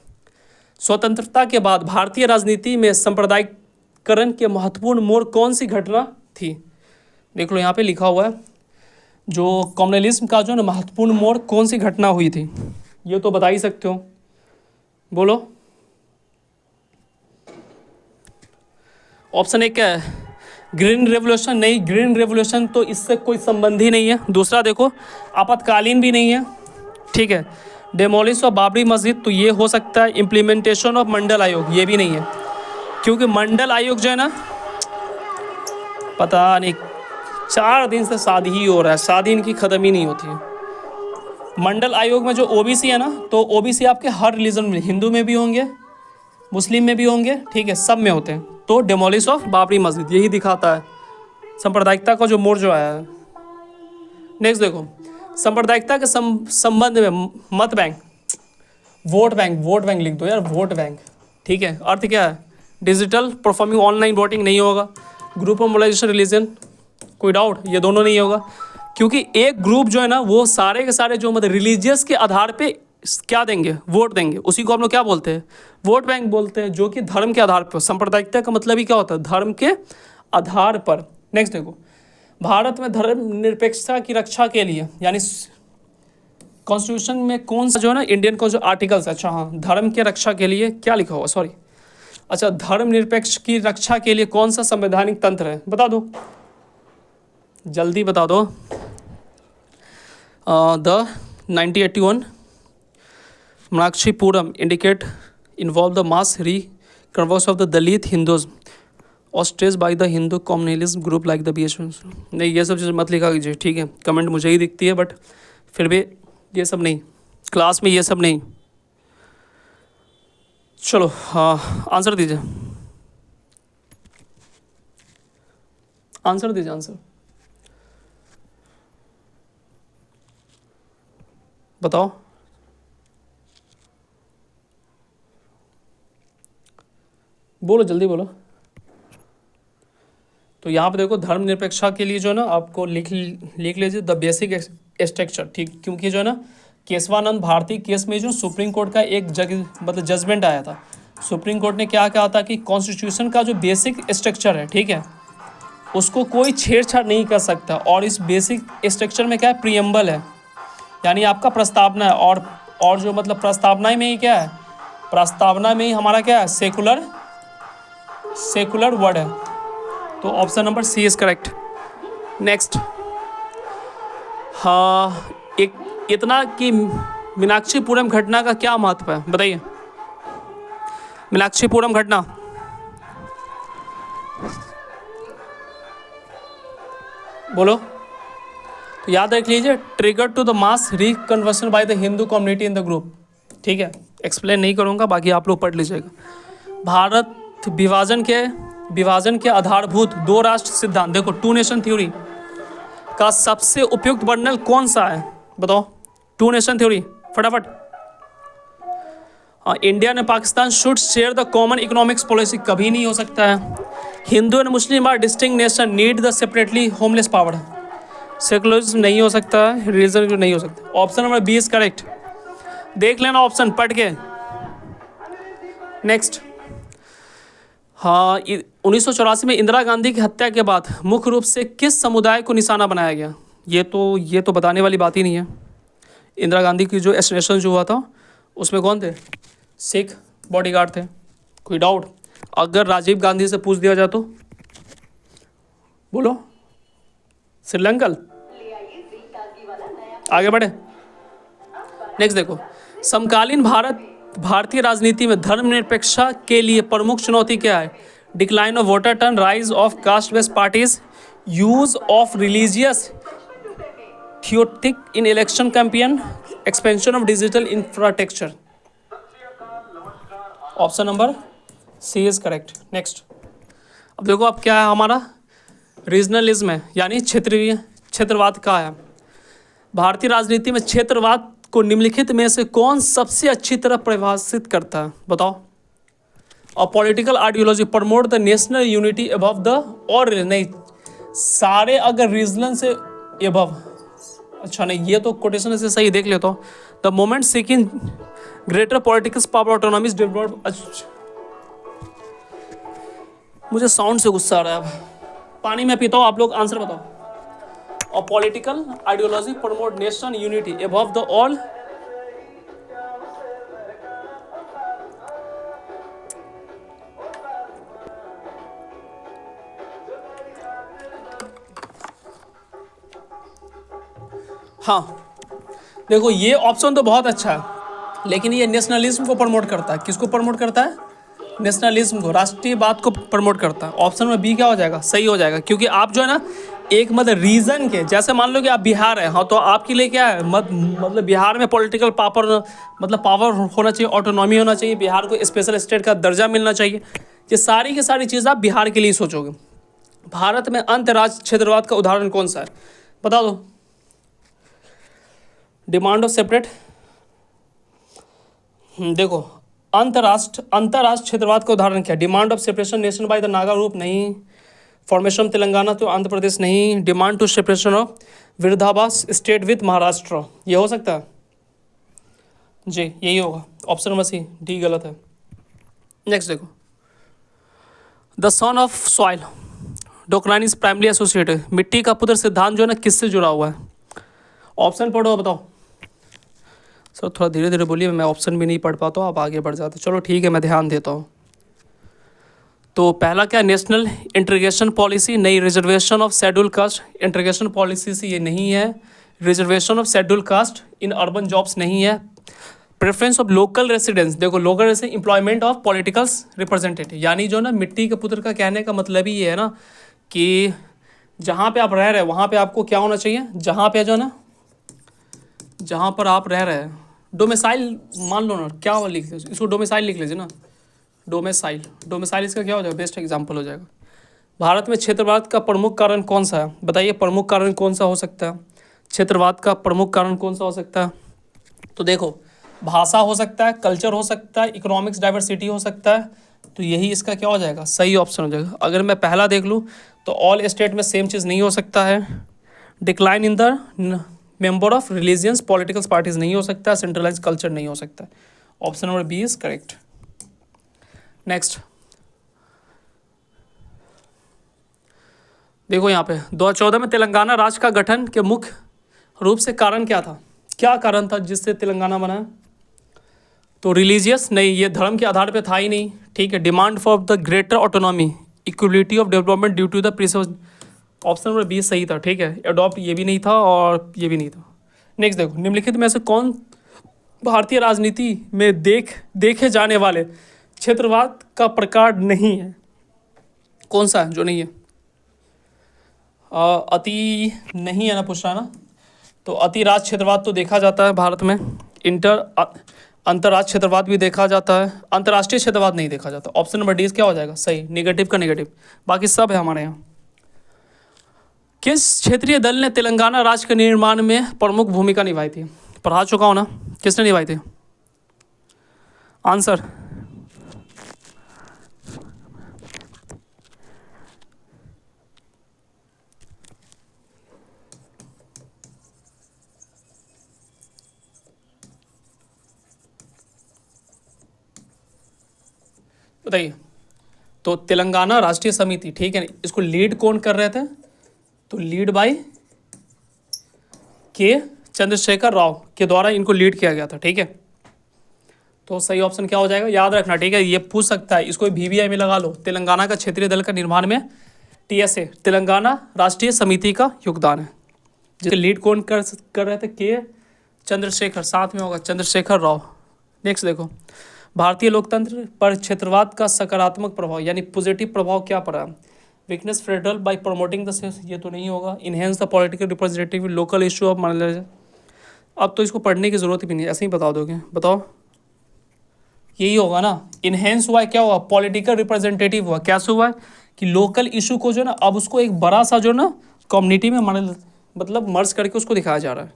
स्वतंत्रता के बाद भारतीय राजनीति में सांप्रदायिकरण के महत्वपूर्ण मोड़ कौन सी घटना थी। देख लो यहाँ पे लिखा हुआ है, जो कम्युनलिज्म का जो ना महत्वपूर्ण मोड़ कौन सी घटना हुई थी, ये तो बता ही सकते हो, बोलो। ऑप्शन एक क्या है, ग्रीन रेवोल्यूशन। नहीं, ग्रीन रेवोल्यूशन तो इससे कोई संबंध ही नहीं है। दूसरा देखो, आपातकालीन भी नहीं है, ठीक है। डेमोलिश ऑफ बाबरी मस्जिद, तो ये हो सकता है। इम्प्लीमेंटेशन ऑफ मंडल आयोग, ये भी नहीं है, क्योंकि मंडल आयोग जो है ना, पता नहीं 4 दिन से शादी ही हो रहा है, शादी इनकी ख़त्म ही नहीं होती है। मंडल आयोग में जो ओबीसी है ना, तो ओबीसी आपके हर रिलीजन में, हिंदू में भी होंगे, मुस्लिम में भी होंगे, ठीक है, सब में होते हैं। तो डेमोलिश ऑफ बाबरी मस्जिद यही दिखाता है सांप्रदायिकता का जो मोड़ जो आया है। नेक्स्ट देखो, सांप्रदायिकता के संबंध में मत बैंक, वोट बैंक लिख दो यार, वोट बैंक, ठीक है। अर्थ क्या है, डिजिटल परफॉर्मिंग ऑनलाइन वोटिंग नहीं होगा। ग्रुप ऑफ मोलाइजेशन रिलीजन, कोई डाउट, ये दोनों नहीं होगा, क्योंकि एक ग्रुप जो है ना वो सारे के सारे जो मतलब रिलीजियस के आधार पे क्या देंगे, वोट देंगे, उसी को हम लोग क्या बोलते हैं, वोट बैंक बोलते हैं, जो कि धर्म के आधार पर। सांप्रदायिकता का मतलब ही क्या होता है, धर्म के आधार पर। नेक्स्ट देखो, भारत में धर्म निरपेक्षता की रक्षा के लिए, यानी कॉन्स्टिट्यूशन में कौन सा जो है ना, इंडियन कौन सा आर्टिकल्स, अच्छा हाँ, धर्म के रक्षा के लिए क्या लिखा हुआ, सॉरी, अच्छा, धर्म निरपेक्ष की रक्षा के लिए कौन सा संवैधानिक तंत्र है, बता दो जल्दी बता दो। The 1981 Meenakshipuram indicate involve the mass reconverse of the Dalit Hindus ऑस्ट्रेज by the Hindu communalism group like the BH। नहीं, ये सब चीज़ मत लिखा कीजिए, ठीक है। कमेंट मुझे ही दिखती है, बट फिर भी ये सब नहीं, क्लास में ये सब नहीं। चलो हाँ, आंसर दीजिए, आंसर दीजिए, आंसर बताओ। बोलो जल्दी बोलो। तो यहाँ पे देखो, धर्म निरपेक्षता के लिए जो है ना, आपको लिख लीजिए द बेसिक स्ट्रक्चर, ठीक, क्योंकि जो है ना, केशवानंद भारती केस में जो सुप्रीम कोर्ट का एक जजमेंट आया था। सुप्रीम कोर्ट ने क्या कहा था कि कॉन्स्टिट्यूशन का जो बेसिक स्ट्रक्चर है, ठीक है, उसको कोई छेड़छाड़ नहीं कर सकता। और इस बेसिक स्ट्रक्चर में क्या है, प्रीएम्बल है, यानी आपका प्रस्तावना है। और जो मतलब प्रस्तावना में ही क्या है, प्रस्तावना में ही हमारा क्या है, सेकुलर वर्ड है। तो option number C is correct. Next, हाँ, एक इतना कि मीनाक्षीपुरम घटना का क्या महत्व है, बताइए। मीनाक्षीपुरम घटना, बोलो। तो याद रख लीजिए, trigger to the mass reconversion by the Hindu community in the group, ठीक है। एक्सप्लेन नहीं करूँगा, बाकी आप लोग पढ़ लीजिएगा। भारत विभाजन के आधारभूत 2 राष्ट्र सिद्धांत, देखो 2 नेशन थ्योरी का सबसे उपयुक्त वर्णन कौन सा है, बताओ। 2 नेशन थ्योरी, फटाफट। India and Pakistan should share the common economics policy, कभी नहीं हो सकता है। Hindu and Muslim are distinct nation, need the separately homeless power, secularism नहीं हो सकता है, रिलीजन नहीं हो सकता। Option number B is correct. देख लेना ऑप्शन पढ़ के। नेक्स्ट, हाँ, 1984 में इंदिरा गांधी की हत्या के बाद मुख्य रूप से किस समुदाय को निशाना बनाया गया? ये तो बताने वाली बात ही नहीं है। इंदिरा गांधी की जो एसेसिनेशन जो हुआ था उसमें कौन थे? सिख बॉडीगार्ड थे। कोई डाउट? अगर राजीव गांधी से पूछ दिया जाए तो बोलो श्रीलंकन। आगे बढ़े। नेक्स्ट देखो, समकालीन भारतीय राजनीति में धर्मनिरपेक्षता के लिए प्रमुख चुनौती क्या है? Decline of voter turn, rise of caste based parties, use of religious थियोटिक in election campaign, expansion of digital infrastructure. Option number C is correct. Next, अब देखो अब क्या है हमारा, रीजनलिज्म है यानी क्षेत्रवाद का है। भारतीय राजनीति में क्षेत्रवाद को निम्नलिखित में से कौन सबसे अच्छी तरह परिभाषित करता है? बताओ। और political ideology promote the national unity above the, और नहीं सारे अगर रीजनल से अबव, अच्छा नहीं ये तो कोटेशन से सही देख लेता हूँ। The moment seeking greater political power autonomy develop. मुझे साउंड से गुस्सा आ रहा है अब, पानी में पीता हूँ, आप लोग आंसर बताओ। और political ideology promote national unity above the all. हाँ देखो ये ऑप्शन तो बहुत अच्छा है, लेकिन ये नेशनलिज्म को प्रमोट करता है। किसको प्रमोट करता है? नेशनलिज्म को, राष्ट्रीयवाद को प्रमोट करता है। ऑप्शन में बी क्या हो जाएगा? सही हो जाएगा, क्योंकि आप जो है ना एक मतलब रीजन के, जैसे मान लो कि आप बिहार है, हाँ तो आपके लिए क्या है मतलब बिहार में पॉलिटिकल पावर होना चाहिए, ऑटोनॉमी होना चाहिए, बिहार को स्पेशल स्टेट का दर्जा मिलना चाहिए। ये सारी की सारी चीज़ आप बिहार के लिए सोचोगे। भारत में अंतर्राज्य क्षेत्रवाद का उदाहरण कौन सा है? बता दो। डिमांड ऑफ सेपरेट, देखो अंतर्राष्ट्रीय क्षेत्रवाद का उदाहरण क्या है? Demand of separation nation by the Naga group नहीं, फॉर्मेशन तेलंगाना तो आंध्र प्रदेश नहीं, demand to separation of Vidarbha's state with Maharashtra, ये हो सकता है जी, यही होगा। ऑप्शन नंबर सी, डी गलत है। नेक्स्ट देखो, the son of soil doctrine is primarily associated, मिट्टी का पुत्र सिद्धांत जो है ना किससे जुड़ा हुआ है? ऑप्शन पढ़ो बताओ। सर थोड़ा धीरे धीरे बोलिए, मैं ऑप्शन भी नहीं पढ़ पाता हूँ, आप आगे बढ़ जाते। चलो ठीक है, मैं ध्यान देता हूँ। तो पहला क्या? नेशनल इंटीग्रेशन पॉलिसी, नई reservation of schedule caste, integration policy से ये नहीं है। Reservation of schedule caste in urban jobs नहीं है। प्रेफरेंस ऑफ लोकल रेसिडेंस, देखो local residence employment of politicals representative, यानी जो ना मिट्टी के पुत्र का कहने का मतलब ही ये है ना कि जहाँ पे आप रह रहे हैं वहाँ पे आपको क्या होना चाहिए, जहाँ पे जो है ना जहाँ पर आप रह रहे हैं, डोमिसाइल मान लो ना, क्या लिख लीजिए इसको, डोमिसाइल लिख लीजिए ना, डोमिसाइल इसका क्या हो जाएगा? बेस्ट एग्जाम्पल हो जाएगा। भारत में क्षेत्रवाद का प्रमुख कारण कौन सा है? बताइए प्रमुख कारण कौन सा हो सकता है? क्षेत्रवाद का प्रमुख कारण कौन सा हो सकता है? तो देखो भाषा हो सकता है, कल्चर हो सकता है, इकोनॉमिक्स डाइवर्सिटी हो सकता है। तो यही इसका क्या हो जाएगा? सही ऑप्शन हो जाएगा। अगर मैं पहला देख लूँ तो ऑल स्टेट में सेम चीज़ नहीं हो सकता है। Decline in the member of religions political parties नहीं हो सकता, सेंट्रलाइज कल्चर नहीं हो सकता। Option number B is correct. Next देखो यहाँ पे 2014 में तेलंगाना राज्य का गठन के मुख्य रूप से कारण क्या था? क्या कारण था जिससे तेलंगाना बना? तो रिलीजियस नहीं, ये धर्म के आधार पे था ही नहीं। ठीक है, demand for the greater autonomy, equality of development due to the preserve. Option number B सही था। ठीक है, अडॉप्ट ये भी नहीं था और ये भी नहीं था। नेक्स्ट देखो, निम्नलिखित में से कौन भारतीय राजनीति में देखे जाने वाले क्षेत्रवाद का प्रकार नहीं है? कौन सा है जो नहीं है? अति नहीं है ना, पूछ रहा है ना। तो अतिराज क्षेत्रवाद तो देखा जाता है भारत में, अंतर्राष्ट्रीय क्षेत्रवाद भी देखा जाता है, अंतर्राष्ट्रीय क्षेत्रवाद नहीं देखा जाता। ऑप्शन नंबर डी क्या हो जाएगा? सही, निगेटिव का निगेटिव, बाकी सब है हमारे यहाँ। किस क्षेत्रीय दल ने तेलंगाना राज्य के निर्माण में प्रमुख भूमिका निभाई थी? पढ़ा चुका हूँ ना, किसने निभाई थी? आंसर बताइए। तो तेलंगाना राष्ट्रीय समिति, ठीक है, इसको लीड कौन कर रहे थे? तो लीड बाय के चंद्रशेखर राव के द्वारा इनको लीड किया गया था, ठीक है। तो सही ऑप्शन क्या हो जाएगा, याद रखना, ठीक है, ये पूछ सकता है, इसको VVI में लगा लो। तेलंगाना का क्षेत्रीय दल का निर्माण में TSA तेलंगाना राष्ट्रीय समिति का योगदान है। जिसके लीड कौन कर रहे थे? के चंद्रशेखर, साथ में होगा चंद्रशेखर राव। नेक्स्ट देखो, भारतीय लोकतंत्र पर क्षेत्रवाद का सकारात्मक प्रभाव यानी पॉजिटिव प्रभाव क्या पड़ा? Weakness federal bye promoting the, ये तो नहीं होगा। Enhance the political representative local issue of minority. अब तो इसको पढ़ने की जरूरत भी नहीं, ऐसे ही बता दोगे। बताओ, यही होगा ना। इनहेंस हुआ है, क्या हुआ? पॉलिटिकल रिप्रेजेंटेटिव हुआ। कैसे हुआ है कि लोकल इशू को जो ना अब उसको एक बड़ा सा जो ना कम्युनिटी में मतलब मर्ज करके उसको दिखाया जा रहा है।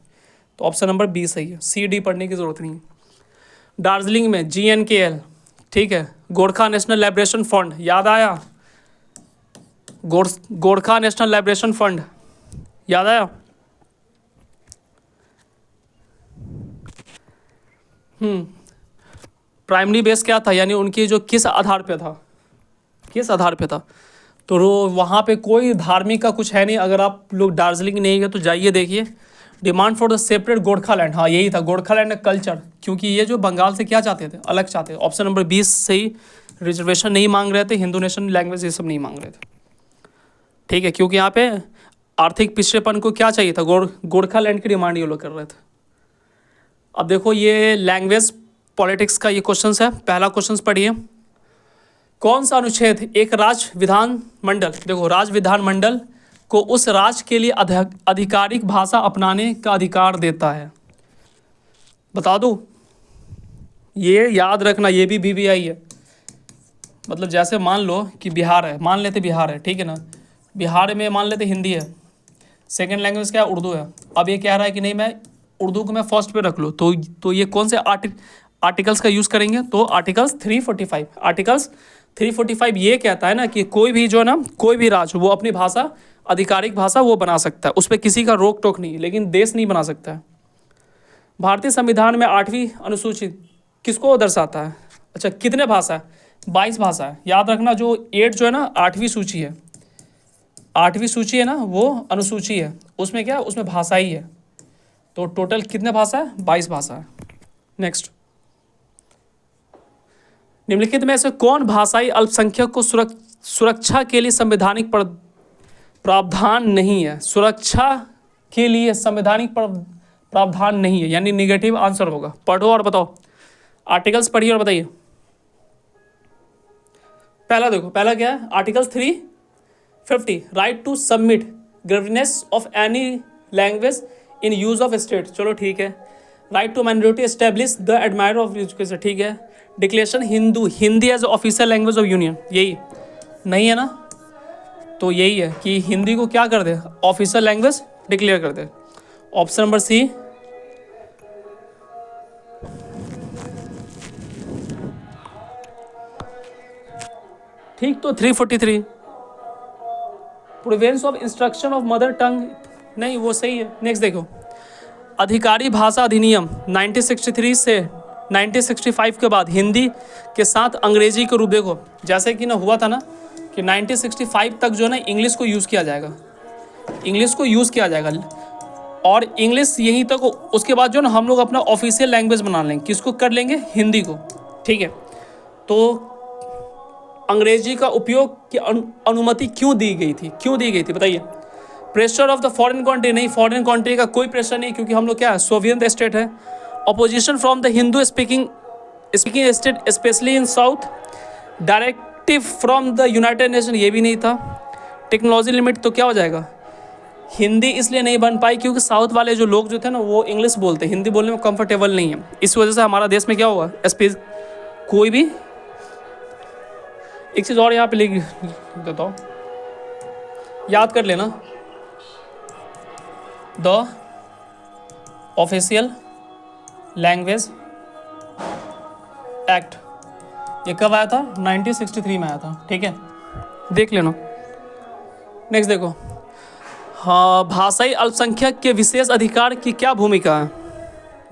तो ऑप्शन नंबर बी सही है। CD पढ़ने की जरूरत नहीं है। दार्जिलिंग में GNKL, ठीक है, गोरखा नेशनल लिबरेशन फ्रंट, याद आया? गोरखा नेशनल लिबरेशन फ्रंट याद आया? प्राइमरी बेस क्या था, यानी उनकी जो किस आधार पे था, किस आधार पे था? तो वहाँ पे कोई धार्मिक का कुछ है नहीं। अगर आप लोग दार्जिलिंग नहीं गए तो जाइए देखिए। Demand for the separate Gorkhaland, हाँ यही था, गोरखालैंड कल्चर, क्योंकि ये जो बंगाल से क्या चाहते थे? अलग चाहते थे। ऑप्शन नंबर 20 से ही रिजर्वेशन नहीं मांग रहे थे, हिंदू नेशन लैंग्वेज ये सब नहीं मांग रहे थे, ठीक है, क्योंकि यहाँ पे आर्थिक पिछड़ेपन को क्या चाहिए था? गोरखालैंड की डिमांड ये लोग कर रहे थे। अब देखो, ये लैंग्वेज पॉलिटिक्स का ये क्वेश्चन है। पहला क्वेश्चन पढ़िए, कौन सा अनुच्छेद एक राज्य विधान मंडल, देखो राज्य विधान मंडल को उस राज्य के लिए आधिकारिक भाषा अपनाने का अधिकार देता है? बता दूं, ये याद रखना, ये भी VVI है। मतलब जैसे मान लो कि बिहार है, मान लेते बिहार है, ठीक है ना, बिहार में मान लेते हिंदी है, सेकेंड लैंग्वेज क्या है? उर्दू है। अब ये कह रहा है कि नहीं, मैं उर्दू को मैं फर्स्ट पे रख लूँ, तो ये कौन से आर्टिकल्स का यूज़ करेंगे? तो आर्टिकल्स 345 ये कहता है ना कि कोई भी जो ना, कोई भी राज्य वो अपनी भाषा, आधिकारिक भाषा वो बना सकता है, उस पर किसी का रोक टोक नहीं, लेकिन देश नहीं बना सकता है। भारतीय संविधान में 8वीं अनुसूची किसको दर्शाता है? अच्छा, कितने भाषा है? 22 भाषा है। याद रखना, जो 8 जो है ना 8वीं सूची है, 8वीं सूची है ना, वो अनुसूची है, उसमें क्या है? उसमें भाषा ही है। तो टोटल कितने भाषा है? 22 भाषा है। नेक्स्ट, निम्नलिखित में से कौन भाषाई अल्पसंख्यक को सुरक्षा के लिए संवैधानिक प्रावधान नहीं है? सुरक्षा के लिए संवैधानिक प्रावधान नहीं है, यानी निगेटिव आंसर होगा। पढ़ो और बताओ, आर्टिकल्स पढ़िए और बताइए। पहला देखो, पहला क्या है? Article 350, right to submit governance of any language in use of state, चलो ठीक है। Right to minority establish the admire of education, ठीक है। Declaration Hindi as official language of union, यही नहीं है ना? तो यही है कि हिंदी को क्या कर दे? ऑफिशियल लैंग्वेज डिक्लेयर कर दे। ऑप्शन नंबर सी। ठीक, तो 343 province of instruction of mother tongue, नहीं वो सही है। नेक्स्ट देखो, अधिकारी भाषा अधिनियम 1963 से 1965 के बाद हिंदी के साथ अंग्रेजी के रूप, देखो जैसे कि ना हुआ था ना कि 1965 तक जो है ना इंग्लिश को यूज़ किया जाएगा, इंग्लिश को यूज़ किया जाएगा, और इंग्लिश यहीं तक, उसके बाद जो ना हम लोग अपना ऑफिशियल लैंग्वेज बना लेंगे, किसको कर लेंगे? हिंदी को, ठीक है। तो अंग्रेजी का उपयोग की अनुमति क्यों दी गई थी? क्यों दी गई थी बताइए? Pressure of the foreign country, नहीं, फॉरेन कंट्री का कोई प्रेशर नहीं, क्योंकि हम लोग क्या है? सोवियत स्टेट है। Opposition from the Hindu speaking state specially in south, directive from the United nation, ये भी नहीं था। टेक्नोलॉजी लिमिट, तो क्या हो जाएगा? हिंदी इसलिए नहीं बन पाई क्योंकि साउथ वाले जो लोग जो थे ना वो इंग्लिश बोलते, हिंदी बोलने में कंफर्टेबल नहीं है, इस वजह से हमारा देश में क्या हुआ? स्पेस कोई भी एक चीज़ और यहाँ पे लिख देता हूँ, याद कर लेना। द ऑफिशियल लैंग्वेज एक्ट, ये कब आया था? 1963 में आया था, ठीक है, देख लेना। नेक्स्ट देखो, हाँ, भाषाई अल्पसंख्यक के विशेष अधिकार की क्या भूमिका है?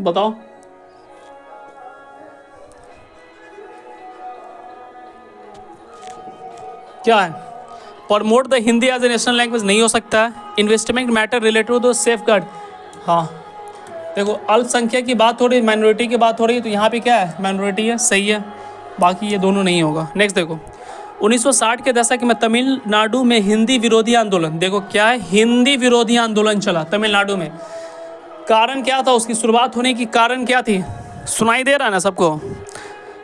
बताओ। क्या है, promote the Hindi as a national language नहीं हो सकता है। Investment matter related to safeguard, हाँ देखो अल्पसंख्यक की बात हो रही है, माइनॉरिटी की बात हो रही है, तो यहाँ पे क्या है, माइनॉरिटी है, सही है, बाकी ये दोनों नहीं होगा। नेक्स्ट देखो 1960 के दशक में तमिलनाडु में हिंदी विरोधी आंदोलन, देखो क्या है, हिंदी विरोधी आंदोलन चला तमिलनाडु में। कारण क्या था, उसकी शुरुआत होने की कारण क्या थी, सुनाई दे रहा है ना सबको?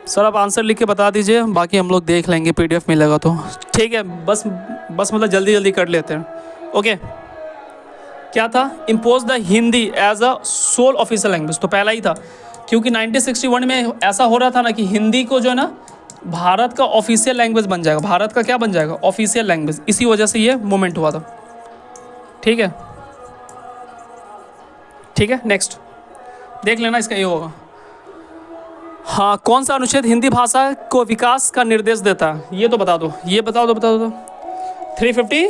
सर आप आंसर लिख के बता दीजिए, बाकी हम लोग देख लेंगे पीडीएफ मिलेगा तो, ठीक है। बस मतलब जल्दी जल्दी कर लेते हैं, ओके। क्या था, impose the Hindi as a sole official language, तो पहला ही था, क्योंकि 1961 में ऐसा हो रहा था ना कि हिंदी को जो है ना भारत का ऑफिशियल लैंग्वेज बन जाएगा, भारत का क्या बन जाएगा, ऑफिशियल लैंग्वेज, इसी वजह से ये मूवमेंट हुआ था, ठीक है। ठीक है, नेक्स्ट देख लेना, इसका ये होगा। हाँ, कौन सा अनुच्छेद हिंदी भाषा को विकास का निर्देश देता है, ये तो बता दो, ये बता दो। 350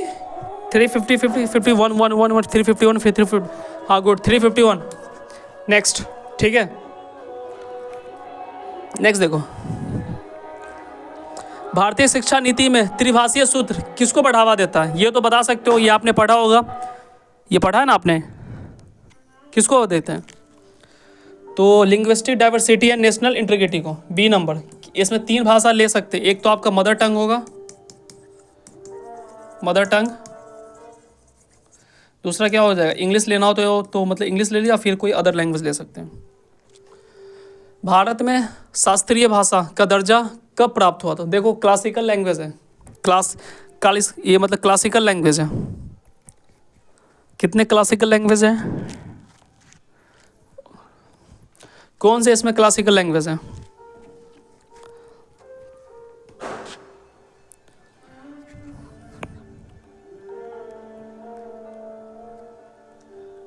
350 50 51 1 1 1 351 फिर 350, हाँ गुड 351। नेक्स्ट, ठीक है, नेक्स्ट देखो, भारतीय शिक्षा नीति में त्रिभाषीय सूत्र किसको बढ़ावा देता है, ये तो बता सकते हो, ये आपने पढ़ा होगा, ये पढ़ा है ना आपने, किसको देते हैं, तो linguistic diversity and national integrity को, बी नंबर। इसमें 3 भाषा ले सकते, एक तो आपका मदर टंग होगा, मदर टंग, दूसरा क्या हो जाएगा, इंग्लिश लेना हो तो मतलब इंग्लिश ले लिया, फिर कोई अदर लैंग्वेज ले सकते हैं। भारत में शास्त्रीय भाषा का दर्जा कब प्राप्त हुआ था, देखो क्लासिकल लैंग्वेज है, ये मतलब क्लासिकल लैंग्वेज है। कितने क्लासिकल लैंग्वेज हैं, कौन से इसमें क्लासिकल लैंग्वेज है,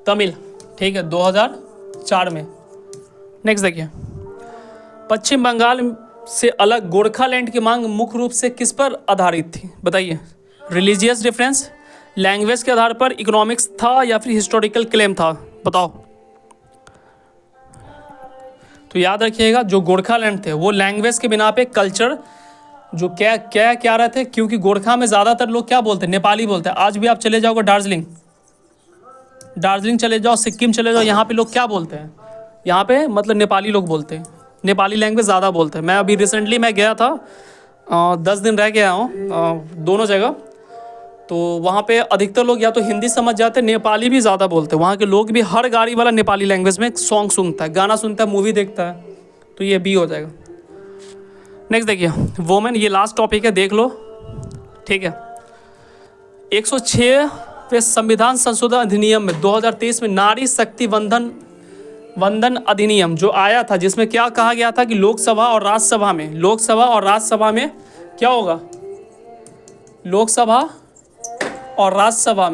तमिल, ठीक है 2004 में। नेक्स्ट देखिए, पश्चिम बंगाल से अलग गोरखालैंड की मांग मुख्य रूप से किस पर आधारित थी, बताइए, रिलीजियस डिफरेंस, लैंग्वेज के आधार पर, इकोनॉमिक्स था, या फिर हिस्टोरिकल क्लेम था, बताओ। तो याद रखिएगा, जो गोरखालैंड थे वो लैंग्वेज के बिना पे कल्चर जो क्या रहे थे, क्योंकि गोरखा में ज़्यादातर लोग क्या बोलते हैं, नेपाली बोलते हैं। आज भी आप चले जाओगे दार्जिलिंग चले जाओ, सिक्किम चले जाओ, यहाँ पे लोग क्या बोलते हैं, यहाँ पे मतलब नेपाली लोग बोलते हैं, नेपाली लैंग्वेज ज़्यादा बोलते हैं। मैं अभी रिसेंटली मैं गया था, 10 दिन रह गया हूँ दोनों जगह, तो वहाँ पे अधिकतर लोग या तो हिंदी समझ जाते हैं, नेपाली भी ज़्यादा बोलते हैं। वहाँ के लोग भी, हर गाड़ी वाला नेपाली लैंग्वेज में सॉन्ग सुनता है, गाना सुनता है, मूवी देखता है, तो ये भी हो जाएगा। नेक्स्ट देखिए, वोमेन, ये लास्ट टॉपिक है, देख लो, ठीक है। 106वें संविधान संशोधन अधिनियम में 2023 में नारी शक्ति वंदन अधिनियम जो आया था, जिसमें क्या कहा गया था कि लोकसभा और राज्यसभा में क्या होगा, लोकसभा और राज्यसभा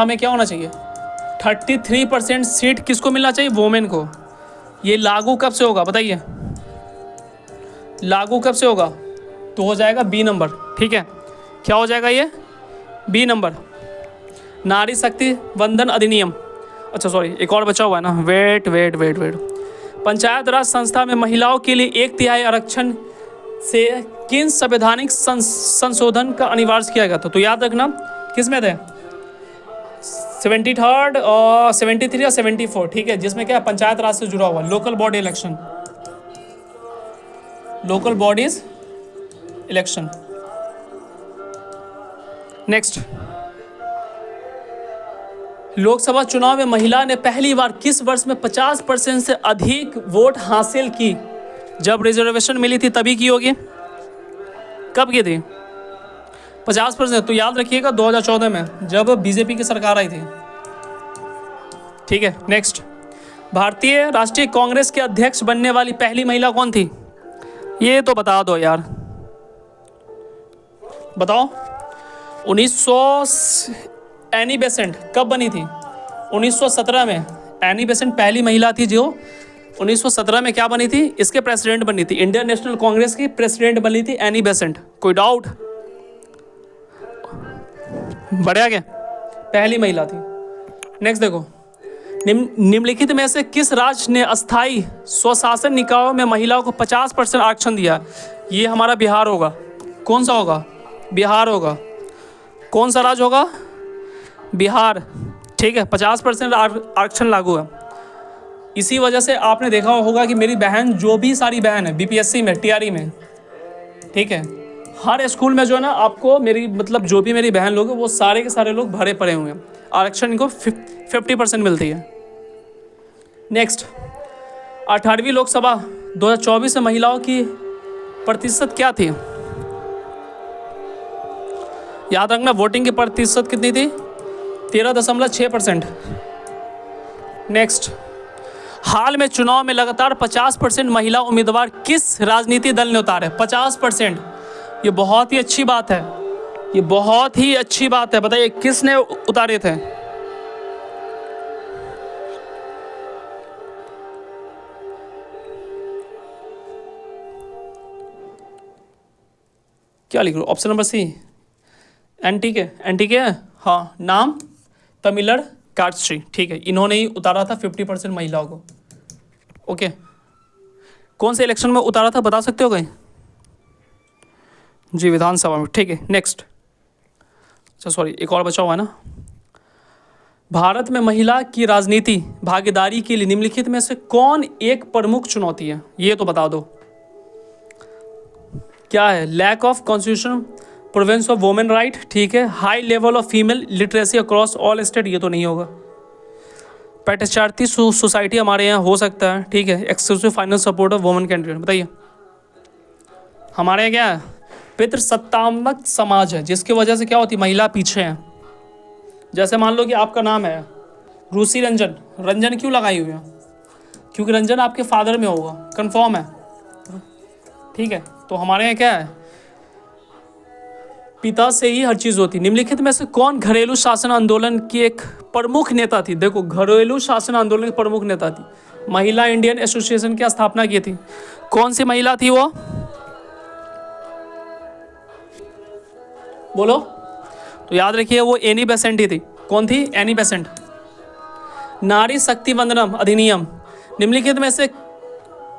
में क्या होना चाहिए, 33% सीट किसको मिलना चाहिए, वोमेन को। ये लागू कब से होगा बताइए, लागू कब से होगा, तो हो जाएगा बी नंबर, ठीक है। क्या हो जाएगा ये, बी नंबर, नारी शक्ति वंदन अधिनियम। अच्छा सॉरी, एक और बचा हुआ है ना, वेट। पंचायत राज संस्था में महिलाओं के लिए 1/3 आरक्षण से किन संवैधानिक संशोधन का अनिवार्य किया गया था, तो याद रखना किस में थे, 73 और 73 या 74, ठीक है, जिसमें क्या पंचायत राज से जुड़ा हुआ, local bodies election. Next, Lok Sabha चुनाव में महिला ने पहली बार किस वर्ष में 50% से अधिक वोट हासिल की, जब रिजर्वेशन मिली थी तभी की होगी, कब की थी, 50%, तो याद रखिएगा 2014 में, जब बीजेपी की सरकार आई थी, ठीक है। नेक्स्ट, भारतीय राष्ट्रीय कांग्रेस के अध्यक्ष बनने वाली पहली महिला कौन थी, ये तो बता दो यार, बताओ। 1900 एनी बेसेंट कब बनी थी, 1917 में। एनी बेसेंट पहली महिला थी जो 1917 में क्या बनी थी, इसके प्रेसिडेंट बनी थी, इंडियन नेशनल कांग्रेस की प्रेसिडेंट बनी थी एनी बेसेंट, कोई डाउट, बढ़िया क्या, पहली महिला थी। नेक्स्ट देखो, निम्नलिखित में से किस राज्य ने अस्थायी स्वशासन निकायों में महिलाओं को 50% आरक्षण दिया? ये हमारा बिहार होगा। कौन सा होगा? बिहार होगा। कौन सा राज्य होगा? बिहार। ठीक है, 50% आरक्षण लागू है। इसी वजह से आपने देखा होगा कि मेरी बहन, जो भी सारी बहन है बीपीएससी में, टीआरई में, ठीक है, हर स्कूल में जो है ना, आपको मेरी मतलब जो भी मेरी बहन लोग हैं वो सारे के सारे लोग भरे पड़े हुए हैं। आरक्षण इनको 50% मिलती है। नेक्स्ट, 18वीं लोकसभा 2024 में महिलाओं की प्रतिशत क्या थी? याद रखना, वोटिंग की प्रतिशत कितनी थी? 13.6%। नेक्स्ट, हाल में चुनाव में लगातार 50% महिला उम्मीदवार किस राजनीतिक दल ने उतारे? 50%। ये बहुत ही अच्छी बात है, ये बहुत ही अच्छी बात है। बताइए किसने उतारे थे? क्या लिख रहे हो? Option number C, NTK. NTK, हाँ, नाम तमिलर काटश्री। ठीक है, इन्होंने ही उतारा था 50% महिलाओं को। ओके, कौन से इलेक्शन में उतारा था बता सकते हो कहीं? जी, विधानसभा में। ठीक है, नेक्स्ट। अच्छा सॉरी, एक और बचा हुआ है ना। भारत में महिला की राजनीति भागीदारी के लिए निम्नलिखित में से कौन एक प्रमुख चुनौती है? ये तो बता दो। क्या है? Lack of constitution province of women right. ठीक है, high level of female literacy across all state. ये तो नहीं होगा। पैट्रियार्ची सोसाइटी हमारे यहाँ हो सकता है। ठीक है, exclusive finance support of women candidate. बताइए हमारे यहाँ क्या है? पितृसत्तात्मक समाज है, जिसकी वजह से क्या होती है? महिला पीछे है। जैसे मान लो कि आपका नाम है रूसी रंजन। रंजन क्यों लगाई हुई है? क्योंकि रंजन आपके फादर में होगा, कंफर्म है। ठीक है, तो हमारे यहाँ क्या है? पिता से ही हर चीज़ होती। निम्नलिखित में से कौन घरेलू शासन आंदोलन की एक प्रमुख नेता थी? देखो, घरेलू शासन आंदोलन की प्रमुख नेता थी। महिला इंडियन एसोसिएशन की स्थापना की थी। कौन सी महिला थी वो? बोलो। तो याद रखिए, वो एनी बेसेंट ही थी। कौन थी? Annie Besant. नारी शक्ति वंदनम अधिनियम निम्नलिखित में से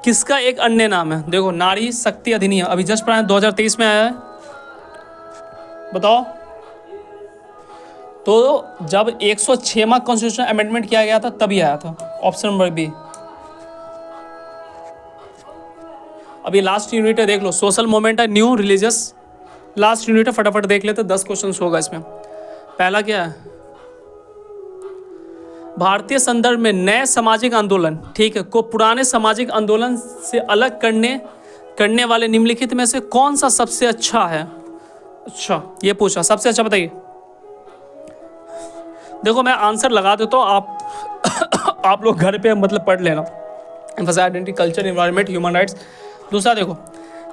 किसका एक अन्य नाम है? देखो, नारी शक्ति अधिनियम अभी जस्ट 2023 में आया है। बताओ। तो जब 106वां कॉन्स्टिट्यूशन अमेंडमेंट किया गया था तभी आया था। Option number B. अभी लास्ट यूनिट है, देख लो। सोशल मूवमेंट है, न्यू रिलीजियस। लास्ट यूनिट है, फटाफट देख लेते। 10 क्वेश्चन होगा इसमें। पहला क्या है? भारतीय संदर्भ में नए सामाजिक आंदोलन, ठीक है, को पुराने सामाजिक आंदोलन से अलग करने वाले निम्नलिखित में से कौन सा सबसे अच्छा है? अच्छा, ये पूछा सबसे अच्छा, बताइए। देखो, मैं आंसर लगा देता हूँ, आप लोग घर पे मतलब पढ़ लेना। Emphasise identity, culture, environment, human rights. दूसरा देखो,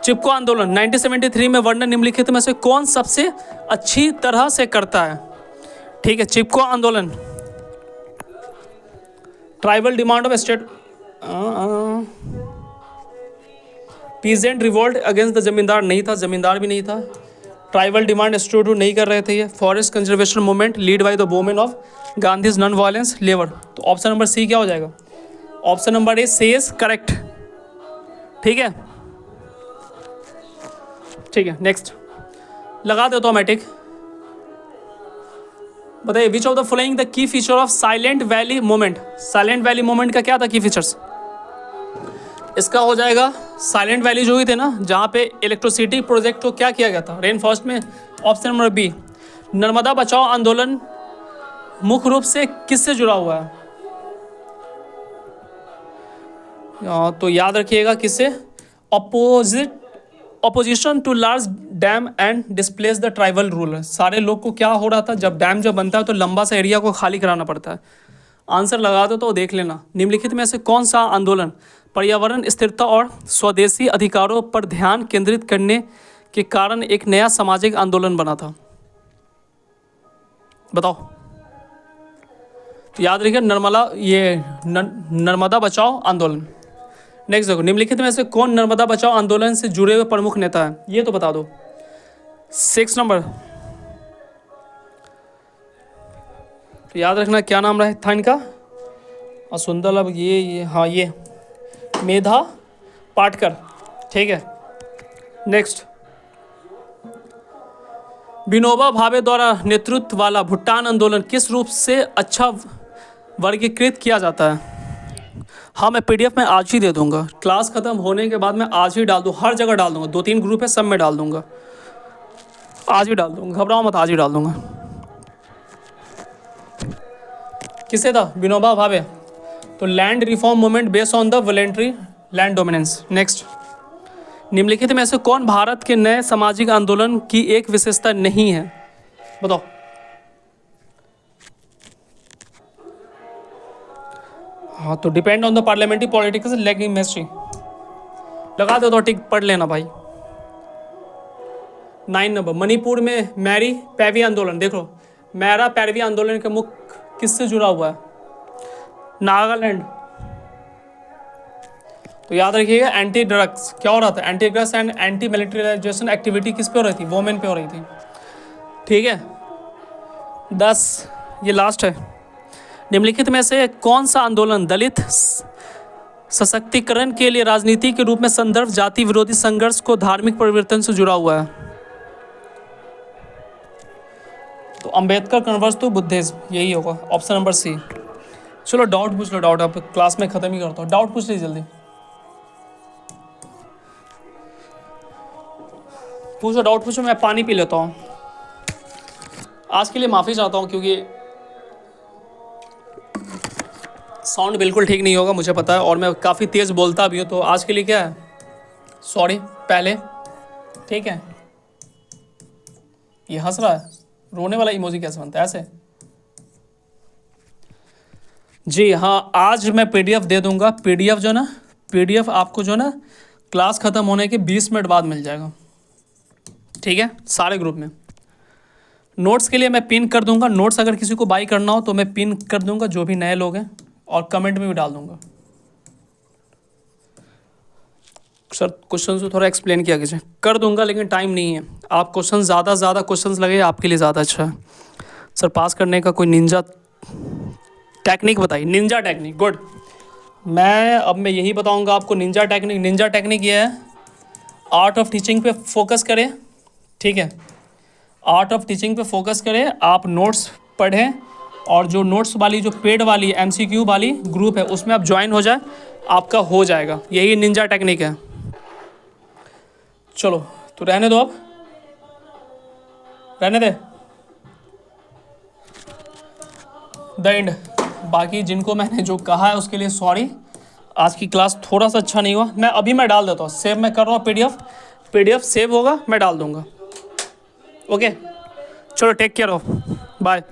चिपको आंदोलन 1973 में वर्णन निम्नलिखित में से कौन सबसे अच्छी तरह से करता है? ठीक है, चिपको आंदोलन। Tribal demand of state, peasant revolt against the जमींदार नहीं था, जमींदार भी नहीं था। ट्राइबल डिमांड स्टूड नहीं कर रहे थे ये। Forest conservation movement lead by the women of Gandhi's non violence labour. तो ऑप्शन नंबर सी क्या हो जाएगा? Option number A C is correct. ठीक है, ठीक है, नेक्स्ट लगा दे ऑटोमेटिक। बताइए, which of the following the key feature of Silent Valley movement? Silent Valley movement का क्या था की फीचर्स? इसका हो जाएगा साइलेंट वैली जो हुई थे ना, जहाँ पे इलेक्ट्रिसिटी प्रोजेक्ट को क्या किया गया था, रेन फॉरेस्ट में। Option number B. Narmada Bachao Andolan मुख्य रूप से किससे जुड़ा हुआ है? तो याद रखिएगा किससे? Opposition to large dam and displace the tribal ruler. सारे लोग को क्या हो रहा था, जब डैम जब बनता है तो लंबा सा एरिया को खाली कराना पड़ता है। आंसर लगा दो तो देख लेना। निम्नलिखित में से कौन सा आंदोलन पर्यावरण स्थिरता और स्वदेशी अधिकारों पर ध्यान केंद्रित करने के कारण एक नया सामाजिक आंदोलन बना था? बताओ। तो याद रखिए, नर्मदा बचाओ आंदोलन। नेक्स्ट देखो, निम्नलिखित में से कौन नर्मदा बचाओ आंदोलन से जुड़े हुए प्रमुख नेता है? ये तो बता दो। 6 नंबर। तो याद रखना क्या नाम रहा था इनका? सुंदर, अब ये हाँ ये मेधा पाटकर, ठीक है। नेक्स्ट, विनोबा भावे द्वारा नेतृत्व वाला भुट्टान आंदोलन किस रूप से अच्छा वर्गीकृत किया जाता है? हाँ मैं पीडीएफ में आज ही दे दूंगा, क्लास खत्म होने के बाद मैं आज ही डाल दूँ, हर जगह डाल दूंगा, 2-3 ग्रुप है सब में डाल दूंगा, आज ही डाल दूंगा, घबराओ मत, आज ही डाल दूंगा। किसे था? विनोबा भावे। तो land reform movement based on the voluntary land dominance. Next, निम्नलिखित में से कौन भारत के नए सामाजिक आंदोलन की एक विशेषता नहीं है? बताओ। हाँ तो depend on the parliamentary politics लेकिन मिस्ट्री लगा दो तो ठीक, पढ़ लेना भाई। 9 नंबर, मणिपुर में मैरी पैवी आंदोलन, देखो मैरा पैरवी आंदोलन का मुख्य किससे जुड़ा हुआ है? नागालैंड। तो याद रखिएगा, एंटी ड्रग्स क्या हो रहा था? Anti drugs and anti militarisation activity किस पे हो रही थी? वोमेन पे हो रही थी, ठीक है। 10, ये लास्ट है, निम्नलिखित में से कौन सा आंदोलन दलित सशक्तिकरण के लिए राजनीति के रूप में संदर्भ जाति विरोधी संघर्ष को धार्मिक परिवर्तन से जुड़ा हुआ है? तो अंबेडकर कन्वर्स टू बुद्धिज्म, यही होगा ऑप्शन नंबर सी। चलो डाउट पूछ लो, डाउट अब क्लास में खत्म ही करता हूँ, डाउट पूछ लीजिए जल्दी, पूछो डाउट पूछो, मैं पानी पी लेता हूँ। आज के लिए माफ़ी चाहता हूँ क्योंकि साउंड बिल्कुल ठीक नहीं होगा मुझे पता है, और मैं काफ़ी तेज़ बोलता भी हूँ, तो आज के लिए क्या है, सॉरी पहले, ठीक है। ये हंस रहा है, रोने वाला इमोजी कैसे बनता है? ऐसे। जी हाँ, आज मैं पीडीएफ दे दूंगा, पीडीएफ जो ना, पीडीएफ आपको जो ना क्लास ख़त्म होने के 20 मिनट बाद मिल जाएगा, ठीक है, सारे ग्रुप में। नोट्स के लिए मैं पिन कर दूंगा, नोट्स अगर किसी को बाई करना हो तो मैं पिन कर दूंगा, जो भी नए लोग हैं, और कमेंट में भी डाल दूंगा। सर क्वेश्चन को थोड़ा एक्सप्लेन किया कीजिए, कर दूंगा लेकिन टाइम नहीं है। आप क्वेश्चन ज़्यादा से ज़्यादा क्वेश्चन लगे आपके लिए ज़्यादा अच्छा है। सर पास करने का कोई निंजा टेक्निक बताइए। Ninja technique, good. मैं यही बताऊंगा आपको निंजा टेक्निक। निंजा टेक्निक ये है, आर्ट ऑफ टीचिंग पे फोकस करें, ठीक है, आर्ट ऑफ टीचिंग पे फोकस करें, आप नोट्स पढ़ें, और जो नोट्स वाली जो पेड वाली एमसीक्यू वाली ग्रुप है उसमें आप ज्वाइन हो जाए, आपका हो जाएगा, यही निंजा टेक्निक है। चलो तो रहने दो, अब रहने दे, द एंड। बाकी जिनको मैंने जो कहा है उसके लिए सॉरी, आज की क्लास थोड़ा सा अच्छा नहीं हुआ। मैं डाल देता हूँ, सेव मैं कर रहा हूँ, पीडीएफ सेव होगा, मैं डाल दूँगा, ओके। चलो टेक केयर ऑफ, बाय।